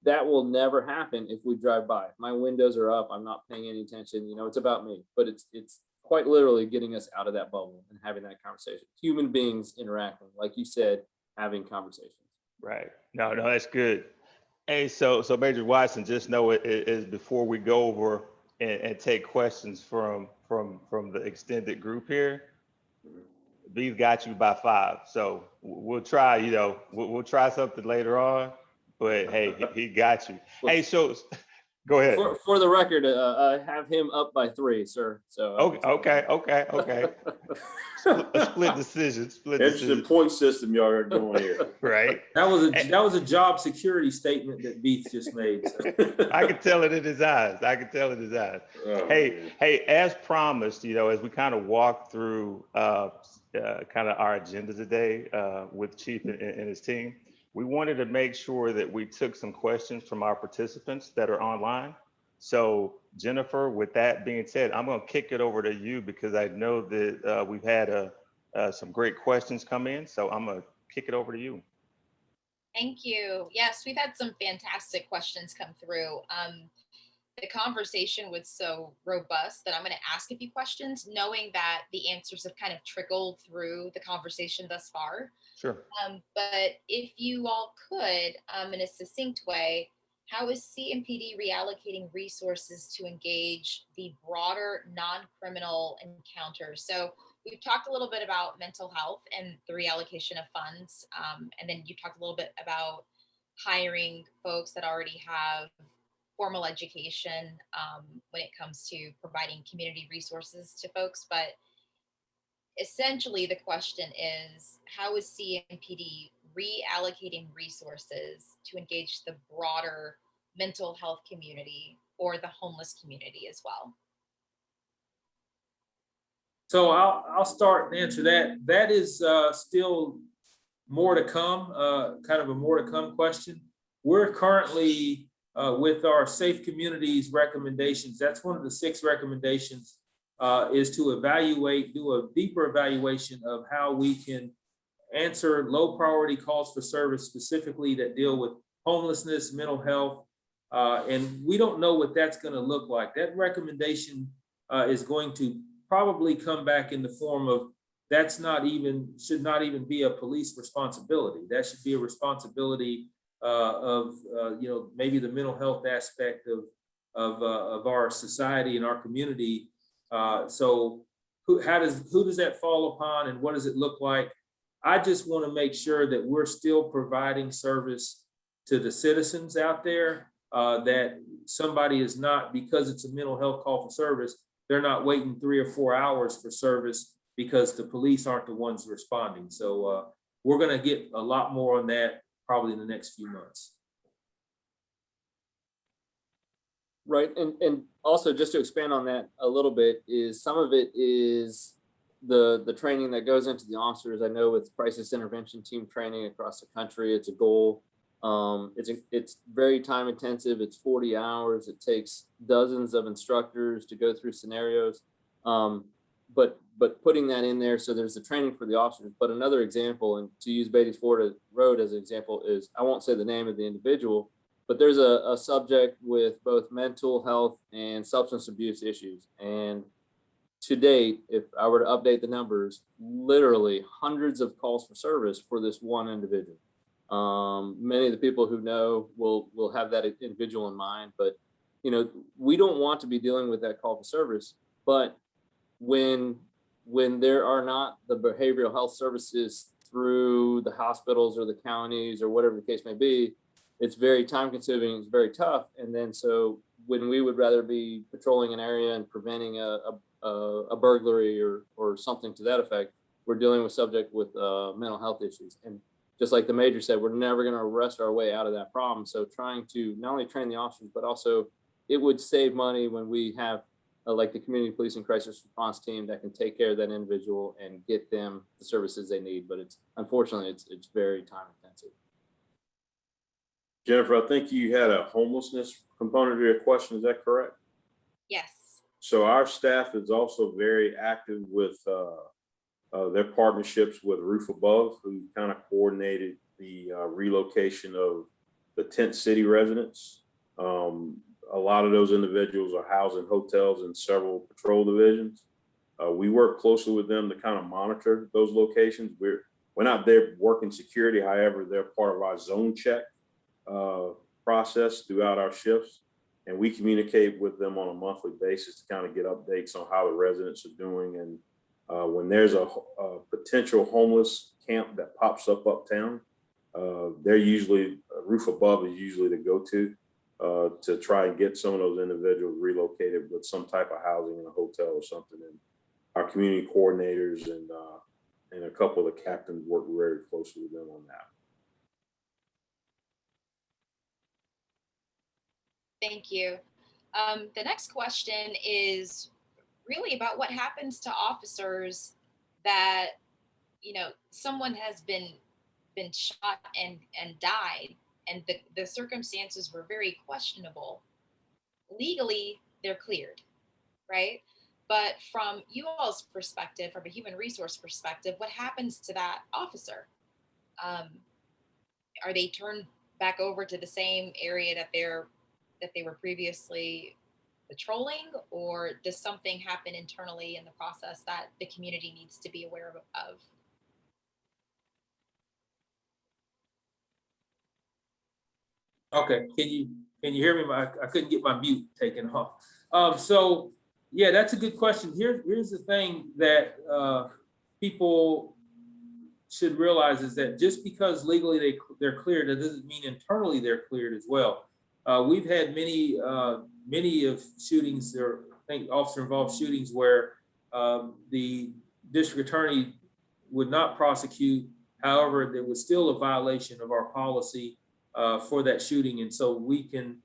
that will never happen if we drive by. If my windows are up, I'm not paying any attention. You know, it's about me. But it's quite literally getting us out of that bubble and having that conversation. Human beings interacting, like you said, having conversations. Right. No, that's good. Hey, so Major Watson, just know it is before we go over and take questions from the extended group here. B's got you by 5. So we'll try, you know, we'll try something later on, but hey, he got you. Hey, so go ahead. For the record, I have him up by 3, sir. So Okay. Split decision. Interesting point system y'all are going here. Right. That was a job security statement that Beef just made. So. I can tell it in his eyes. Oh, hey, as promised, you know, as we kind of walk through kind of our agenda today with Chief and his team, we wanted to make sure that we took some questions from our participants that are online. So Jennifer, with that being said, I'm going to kick it over to you because I know that we've had some great questions come in. So I'm going to kick it over to you. Thank you. Yes, we've had some fantastic questions come through. The conversation was so robust that I'm going to ask a few questions, knowing that the answers have kind of trickled through the conversation thus far. Sure. But if you all could, in a succinct way, how is Cmpd reallocating resources to engage the broader non-criminal encounters? So we've talked a little bit about mental health and the reallocation of funds. And then you talked a little bit about hiring folks that already have formal education when it comes to providing community resources to folks. But essentially the question is, how is Cmpd reallocating resources to engage the broader mental health community or the homeless community as well? So I'll start and answer that. That is still more to come, kind of a more to come question. We're currently with our Safe Communities recommendations. That's one of the 6 recommendations is to do a deeper evaluation of how we can answer low priority calls for service, specifically that deal with homelessness, mental health. And we don't know what that's going to look like. That recommendation is going to probably come back in the form of should not even be a police responsibility. That should be a responsibility of you know, maybe the mental health aspect of our society and our community. So who does that fall upon and what does it look like? I just want to make sure that we're still providing service to the citizens out there, that somebody is not, because it's a mental health call for service, they're not waiting 3 or 4 hours for service because the police aren't the ones responding. So we're going to get a lot more on that probably in the next few months. Right, and also just to expand on that a little bit, is some of it is the training that goes into the officers. I know with crisis intervention team training across the country, it's a goal. It's very time intensive. It's 40 hours. It takes dozens of instructors to go through scenarios. but putting that in there, so there's the training for the officers. But another example, and to use Beatty's Ford Road as an example, is I won't say the name of the individual, but there's a subject with both mental health and substance abuse issues. And to date, if I were to update the numbers, literally hundreds of calls for service for this one individual. Many of the people who know will have that individual in mind, but we don't want to be dealing with that call for service. But when there are not the behavioral health services through the hospitals or the counties or whatever the case may be, it's very time consuming, it's very tough. And then so when we would rather be patrolling an area and preventing a burglary or something to that effect, we're dealing with subject with mental health issues. And just like the major said, we're never going to arrest our way out of that problem. So trying to not only train the officers, but also it would save money when we have like the community police and crisis response team that can take care of that individual and get them the services they need. But unfortunately it's very time intensive. Jennifer, I think you had a homelessness component to your question. Is that correct? Yes. So our staff is also very active with their partnerships with Roof Above, who kind of coordinated the relocation of the tent city residents. A lot of those individuals are housed in hotels in several patrol divisions. We work closely with them to kind of monitor those locations. We're not there working security. However, they're part of our zone check process throughout our shifts. And we communicate with them on a monthly basis to kind of get updates on how the residents are doing. And when there's a potential homeless camp that pops up uptown, they're usually, Roof Above is usually the go-to try and get some of those individuals relocated with some type of housing in a hotel or something. And our community coordinators and a couple of the captains work very closely with them on that. Thank you. The next question is really about what happens to officers that, someone has been shot and died, and the circumstances were very questionable. Legally, they're cleared, right? But from you all's perspective, from a human resource perspective, what happens to that officer? Are they turned back over to the same area that they were previously patrolling, or does something happen internally in the process that the community needs to be aware of? Okay, can you hear me? I couldn't get my mute taken off. So yeah, that's a good question. Here's the thing that people should realize is that just because legally they're cleared, that doesn't mean internally they're cleared as well. We've had many of shootings, or I think officer-involved shootings, where the district attorney would not prosecute. However, there was still a violation of our policy for that shooting, and so we can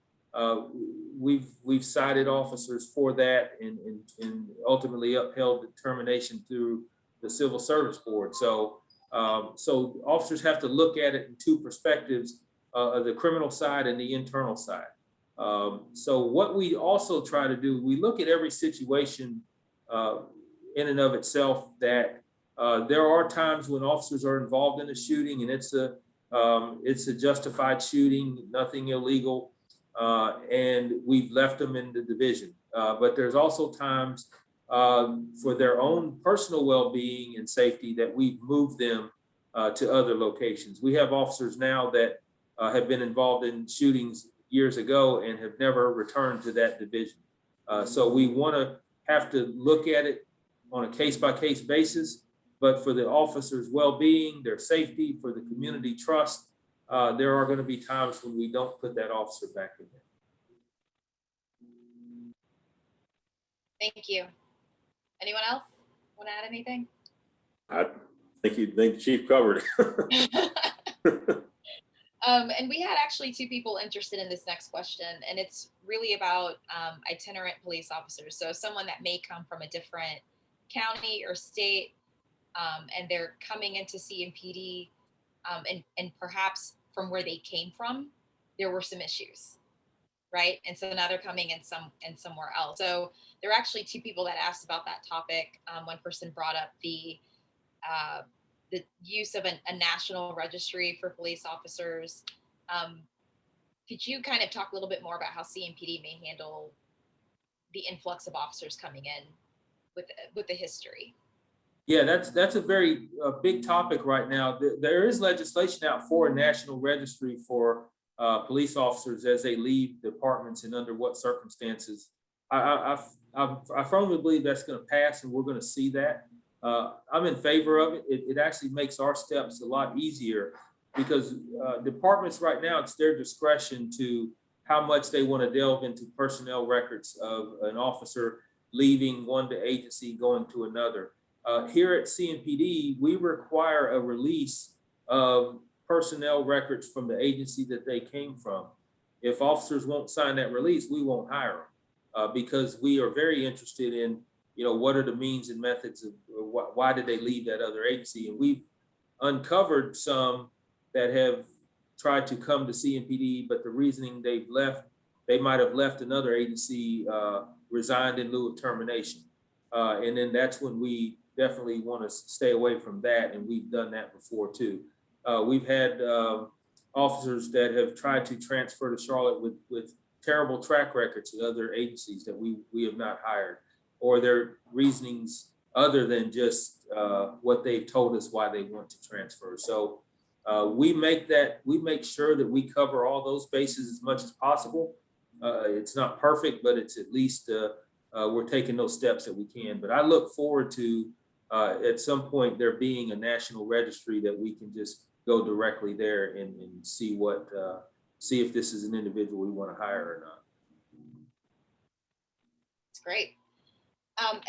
we've cited officers for that and ultimately upheld determination through the Civil Service Board. So officers have to look at it in two perspectives, the criminal side and the internal side. So what we also try to do, we look at every situation in and of itself, that there are times when officers are involved in a shooting and it's a justified shooting, nothing illegal, and we've left them in the division. But there's also times for their own personal well-being and safety that we've moved them to other locations. We have officers now that have been involved in shootings years ago and have never returned to that division. So we want to have to look at it on a case-by-case basis, but for the officers' well-being, their safety, for the community trust, there are going to be times when we don't put that officer back in there. Thank you. Anyone else want to add anything? I think the chief covered it. And we had actually two people interested in this next question, and it's really about itinerant police officers. So someone that may come from a different county or state, and they're coming into Cmpd, and perhaps from where they came from, there were some issues, right? And so now they're coming in somewhere else. So there are actually two people that asked about that topic. One person brought up the use of a national registry for police officers. Could you kind of talk a little bit more about how CMPD may handle the influx of officers coming in with the history? Yeah, that's a very big topic right now. There is legislation out for a national registry for police officers as they leave departments and under what circumstances. I firmly believe that's going to pass, and we're going to see that. I'm in favor of it. It actually makes our steps a lot easier because departments right now, it's their discretion to how much they want to delve into personnel records of an officer leaving one agency going to another. Here at Cmpd, we require a release of personnel records from the agency that they came from. If officers won't sign that release, we won't hire them because we are very interested in, what are the means and methods of why did they leave that other agency? And we've uncovered some that have tried to come to Cmpd, but the reasoning they've left, they might have left another agency, resigned in lieu of termination. And then that's when we definitely want to stay away from that. And we've done that before too. We've had officers that have tried to transfer to Charlotte with terrible track records at other agencies that we have not hired, or their reasonings other than just what they've told us why they want to transfer. So we make sure that we cover all those bases as much as possible. It's not perfect, but it's at least we're taking those steps that we can. But I look forward to at some point there being a national registry that we can just go directly there and see if this is an individual we want to hire or not. That's great.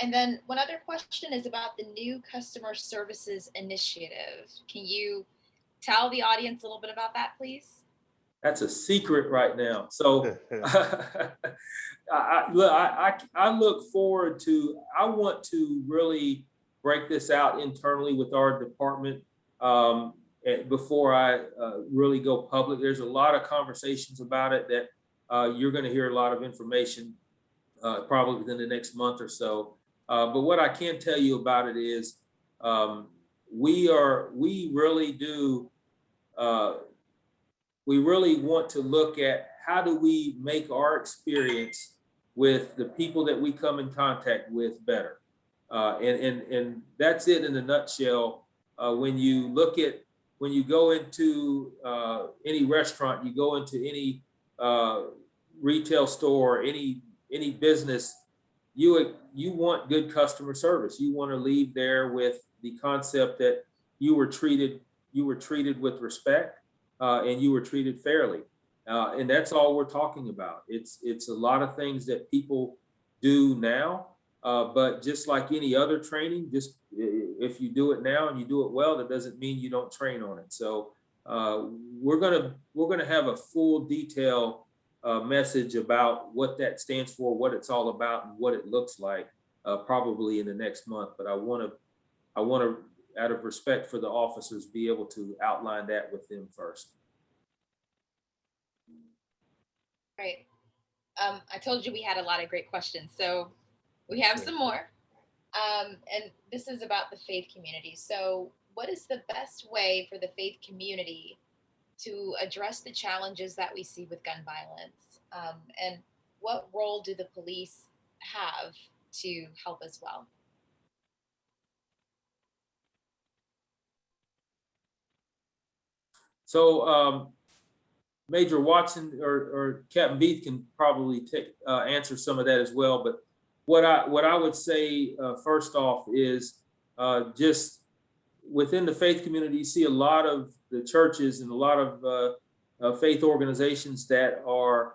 And then one other question is about the new customer services initiative. Can you tell the audience a little bit about that, please? That's a secret right now. So I look forward to, I want to really break this out internally with our department before I really go public. There's a lot of conversations about it that you're going to hear a lot of information probably within the next month or so. But what I can tell you about it is we really want to look at how do we make our experience with the people that we come in contact with better. And that's it in a nutshell. When you go into any restaurant, you go into any retail store, any business, you want good customer service. You want to leave there with the concept that you were treated with respect and you were treated fairly. And that's all we're talking about. It's a lot of things that people do now, but just like any other training, just if you do it now and you do it well, that doesn't mean you don't train on it. So we're gonna have a full detail message about what that stands for, what it's all about, and what it looks like, probably in the next month. But I want to, out of respect for the officers, be able to outline that with them first. Great. I told you we had a lot of great questions, so we have some more. And this is about the faith community. So what is the best way for the faith community to address the challenges that we see with gun violence? And what role do the police have to help as well? So Major Watson or Captain Beath can probably answer some of that as well. But what I would say first off is just within the faith community, you see a lot of the churches and a lot of faith organizations that are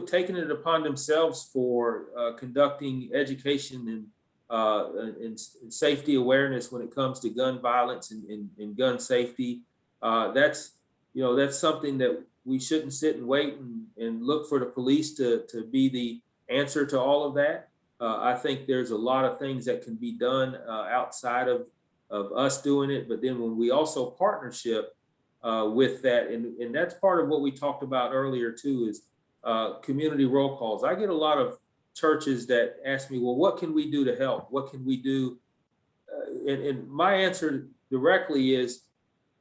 taking it upon themselves for conducting education and safety awareness when it comes to gun violence and gun safety. That's something that we shouldn't sit and wait and look for the police to be the answer to all of that. I think there's a lot of things that can be done outside of us doing it, but then when we also partnership with that, and that's part of what we talked about earlier too, is community roll calls. I get a lot of churches that ask me, well, what can we do to help? What can we do? And my answer directly is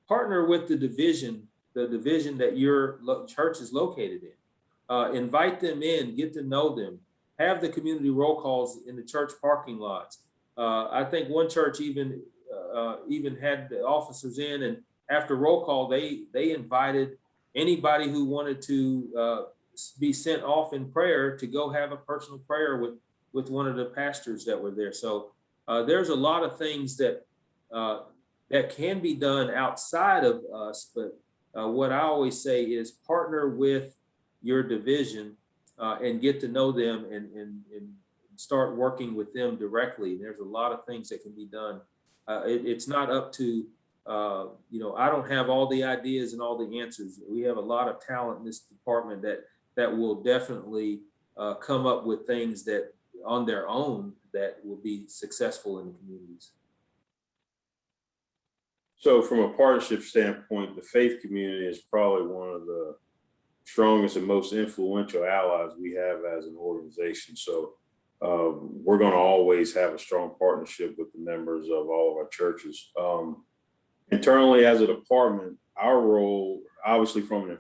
partner with the division that your church is located in. Invite them in, get to know them, have the community roll calls in the church parking lots. I think one church even had the officers in, and after roll call, they invited anybody who wanted to be sent off in prayer to go have a personal prayer with one of the pastors that were there. So there's a lot of things that can be done outside of us, but what I always say is partner with your division and get to know them and start working with them directly. There's a lot of things that can be done. It's not up to, I don't have all the ideas and all the answers. We have a lot of talent in this department that will definitely come up with things that on their own that will be successful in the communities. So from a partnership standpoint, the faith community is probably one of the strongest and most influential allies we have as an organization. So we're going to always have a strong partnership with the members of all of our churches. Internally as a department, our role, obviously from an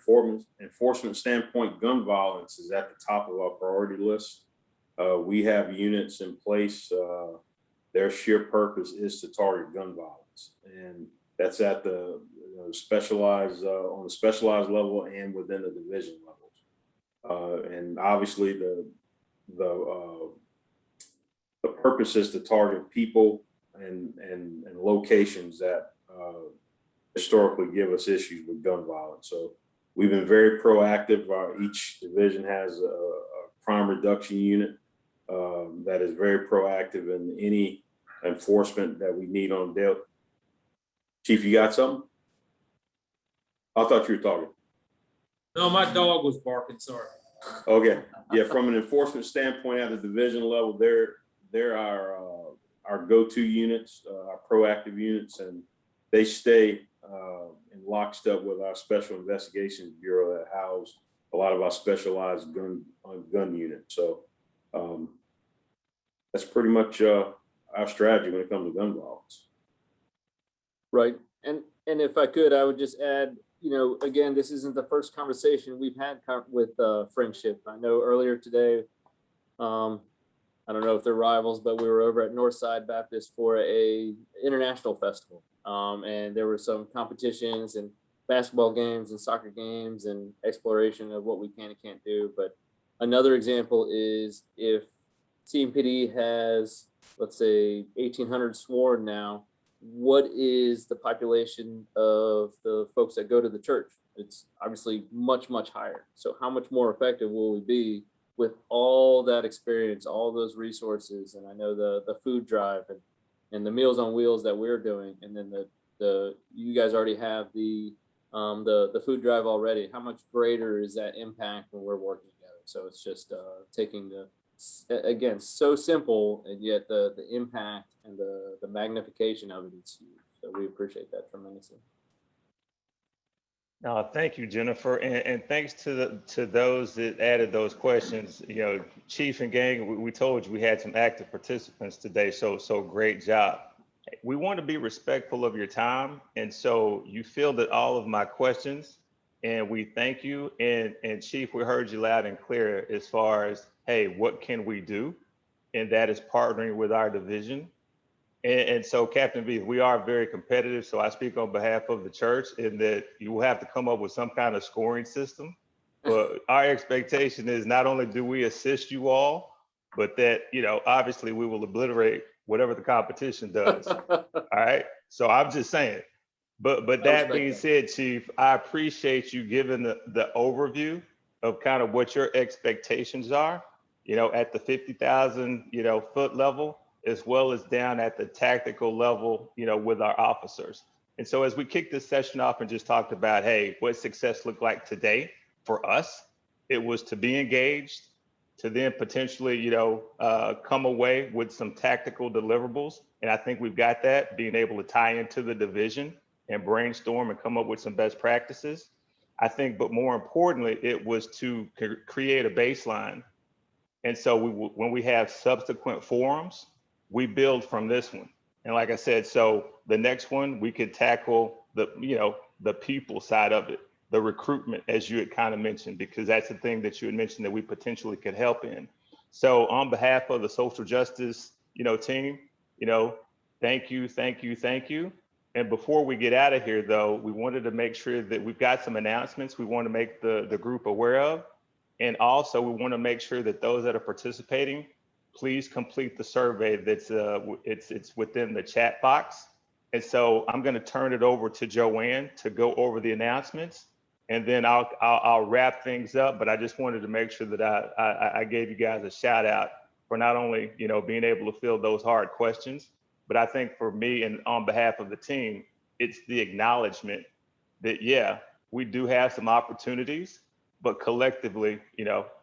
enforcement standpoint, gun violence is at the top of our priority list. We have units in place. Their sheer purpose is to target gun violence. And that's at the specialized, on the specialized level and within the division levels. And obviously the purpose is to target people and locations that historically give us issues with gun violence. So we've been very proactive. Each division has a crime reduction unit that is very proactive in any enforcement that we need on daily. Chief, you got something? I thought you were talking. No, my dog was barking, sorry. Okay, yeah, from an enforcement standpoint at the division level, they're our go-to units, our proactive units, and they stay in lockstep with our Special Investigations Bureau that house a lot of our specialized gun units. So that's pretty much our strategy when it comes to gun violence. Right. And if I could, I would just add, again, this isn't the first conversation we've had with Friendship. I know earlier today, I don't know if they're rivals, but we were over at Northside Baptist for a international festival. And there were some competitions and basketball games and soccer games and exploration of what we can and can't do. But another example is if Cmpd has, let's say, 1,800 sworn now, what is the population of the folks that go to the church? It's obviously much, much higher. So how much more effective will we be with all that experience, all those resources? And I know the food drive and the Meals on Wheels that we're doing, and then the you guys already have the food drive already. How much greater is that impact when we're working together? So it's just taking again, so simple, and yet the impact and the magnification of it is huge. So we appreciate that tremendously. Thank you, Jennifer, and thanks to those that added those questions. Chief and gang, we told you we had some active participants today, so great job. We want to be respectful of your time, and so you fielded all of my questions, and we thank you. And Chief, we heard you loud and clear as far as, hey, what can we do? And that is partnering with our division. And so, Captain B, we are very competitive. So I speak on behalf of the church in that you will have to come up with some kind of scoring system. But our expectation is not only do we assist you all, but that, obviously we will obliterate whatever the competition does. All right. So I'm just saying. But that being said, Chief, I appreciate you giving the overview of kind of what your expectations are, at the 50,000, foot level, as well as down at the tactical level, with our officers. And so as we kick this session off and just talked about, hey, what success looked like today for us, it was to be engaged, to then potentially, come away with some tactical deliverables. And I think we've got that, being able to tie into the division and brainstorm and come up with some best practices. I think, but more importantly, it was to create a baseline. And so when we have subsequent forums, we build from this one. And like I said, so the next one, we could tackle the people side of it, the recruitment, as you had kind of mentioned, because that's the thing that you had mentioned that we potentially could help in. So on behalf of the social justice, team, thank you, thank you, thank you. And before we get out of here, though, we wanted to make sure that we've got some announcements we want to make the group aware of. And also, we want to make sure that those that are participating, please complete the survey that's it's within the chat box. And so I'm going to turn it over to Joanne to go over the announcements, and then I'll wrap things up. But I just wanted to make sure that I gave you guys a shout out for not only being able to fill those hard questions, but I think for me and on behalf of the team, it's the acknowledgement that, yeah, we do have some opportunities, but collectively,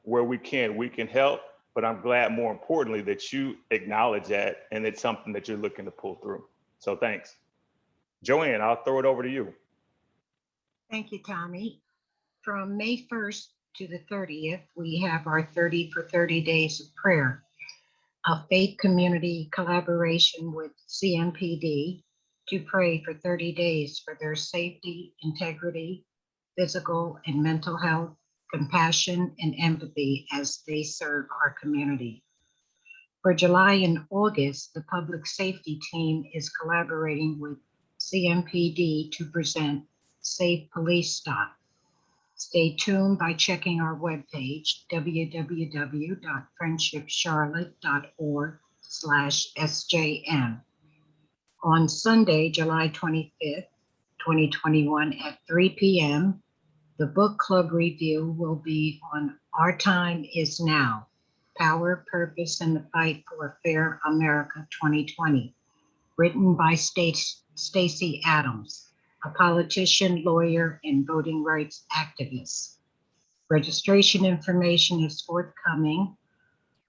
where we can help. But I'm glad, more importantly, that you acknowledge that and it's something that you're looking to pull through. So thanks. Joanne, I'll throw it over to you. Thank you, Tommy. From May 1st to the 30th, we have our 30 for 30 days of prayer, a faith community collaboration with Cmpd to pray for 30 days for their safety, integrity, physical and mental health, compassion, and empathy as they serve our community. For July and August, the public safety team is collaborating with Cmpd to present Safe Police Stop. Stay tuned by checking our webpage, www.friendshipcharlotte.org/SJM. On Sunday, July 25th, 2021 at 3 p.m., the book club review will be on Our Time Is Now, Power, Purpose, and the Fight for a Fair America 2020, written by Stacey Adams, a politician, lawyer, and voting rights activist. Registration information is forthcoming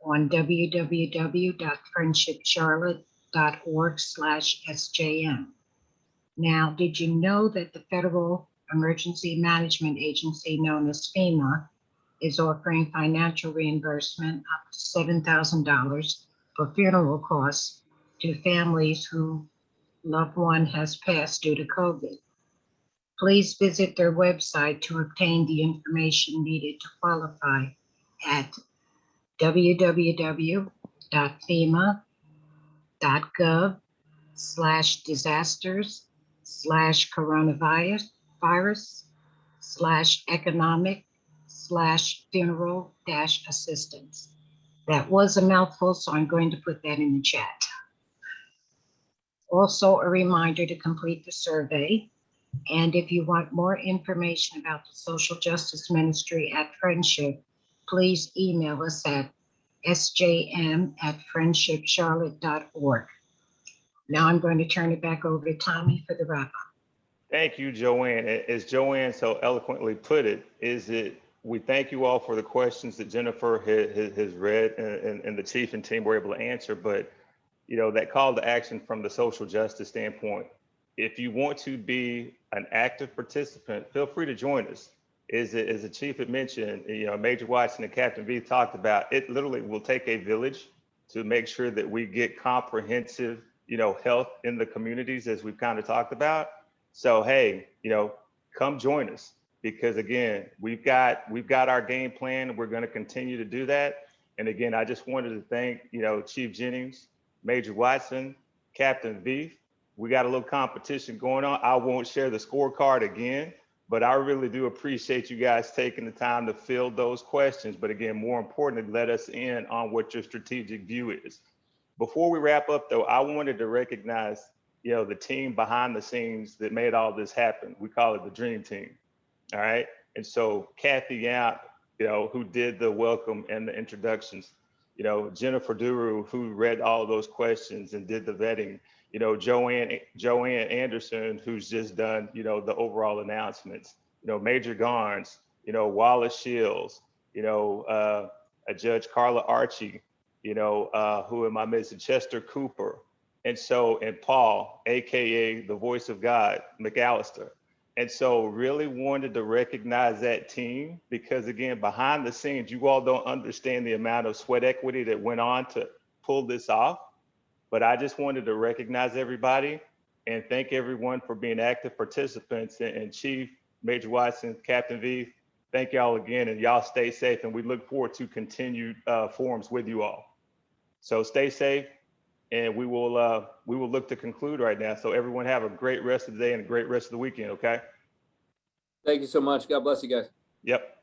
on www.friendshipcharlotte.org/SJM. Now, did you know that the Federal Emergency Management Agency, known as FEMA, is offering financial reimbursement up to $7,000 for funeral costs to families whose loved one has passed due to COVID? Please visit their website to obtain the information needed to qualify at www.fema.gov/disasters/economic/funeral-assistance. That was a mouthful, so I'm going to put that in the chat. Also, a reminder to complete the survey. And if you want more information about the social justice ministry at Friendship, please email us at sjm@friendshipcharlotte.org. Now I'm going to turn it back over to Tommy for the wrap up. Thank you, Joanne. As Joanne so eloquently put it, we thank you all for the questions that Jennifer has read and the chief and team were able to answer. But that call to action from the social justice standpoint, if you want to be an active participant, feel free to join us. As the chief had mentioned, Major Watson and Captain V talked about, it literally will take a village to make sure that we get comprehensive, health in the communities, as we've kind of talked about. So, hey, come join us, because again, we've got our game plan. We're going to continue to do that. And again, I just wanted to thank, Chief Jennings, Major Watson, Captain V. We got a little competition going on. I won't share the scorecard again, but I really do appreciate you guys taking the time to fill those questions. But again, more importantly, let us in on what your strategic view is. Before we wrap up though, I wanted to recognize, the team behind the scenes that made all this happen. We call it the dream team. All right. And so Kathy Yap, who did the welcome and the introductions, Jennifer Duru, who read all of those questions and did the vetting, Joanne Anderson, who's just done, the overall announcements, Major Garnes, Wallace Shields, a Judge Carla Archie, who am I missing? Chester Cooper. And Paul, AKA the voice of God, McAllister. And so really wanted to recognize that team because again, behind the scenes, you all don't understand the amount of sweat equity that went on to pull this off. But I just wanted to recognize everybody and thank everyone for being active participants. And Chief, Major Watson, Captain V, thank y'all again, and y'all stay safe. And we look forward to continued forums with you all. So stay safe, and we will look to conclude right now. So everyone have a great rest of the day and a great rest of the weekend. Okay. Thank you so much. God bless you guys. Yep.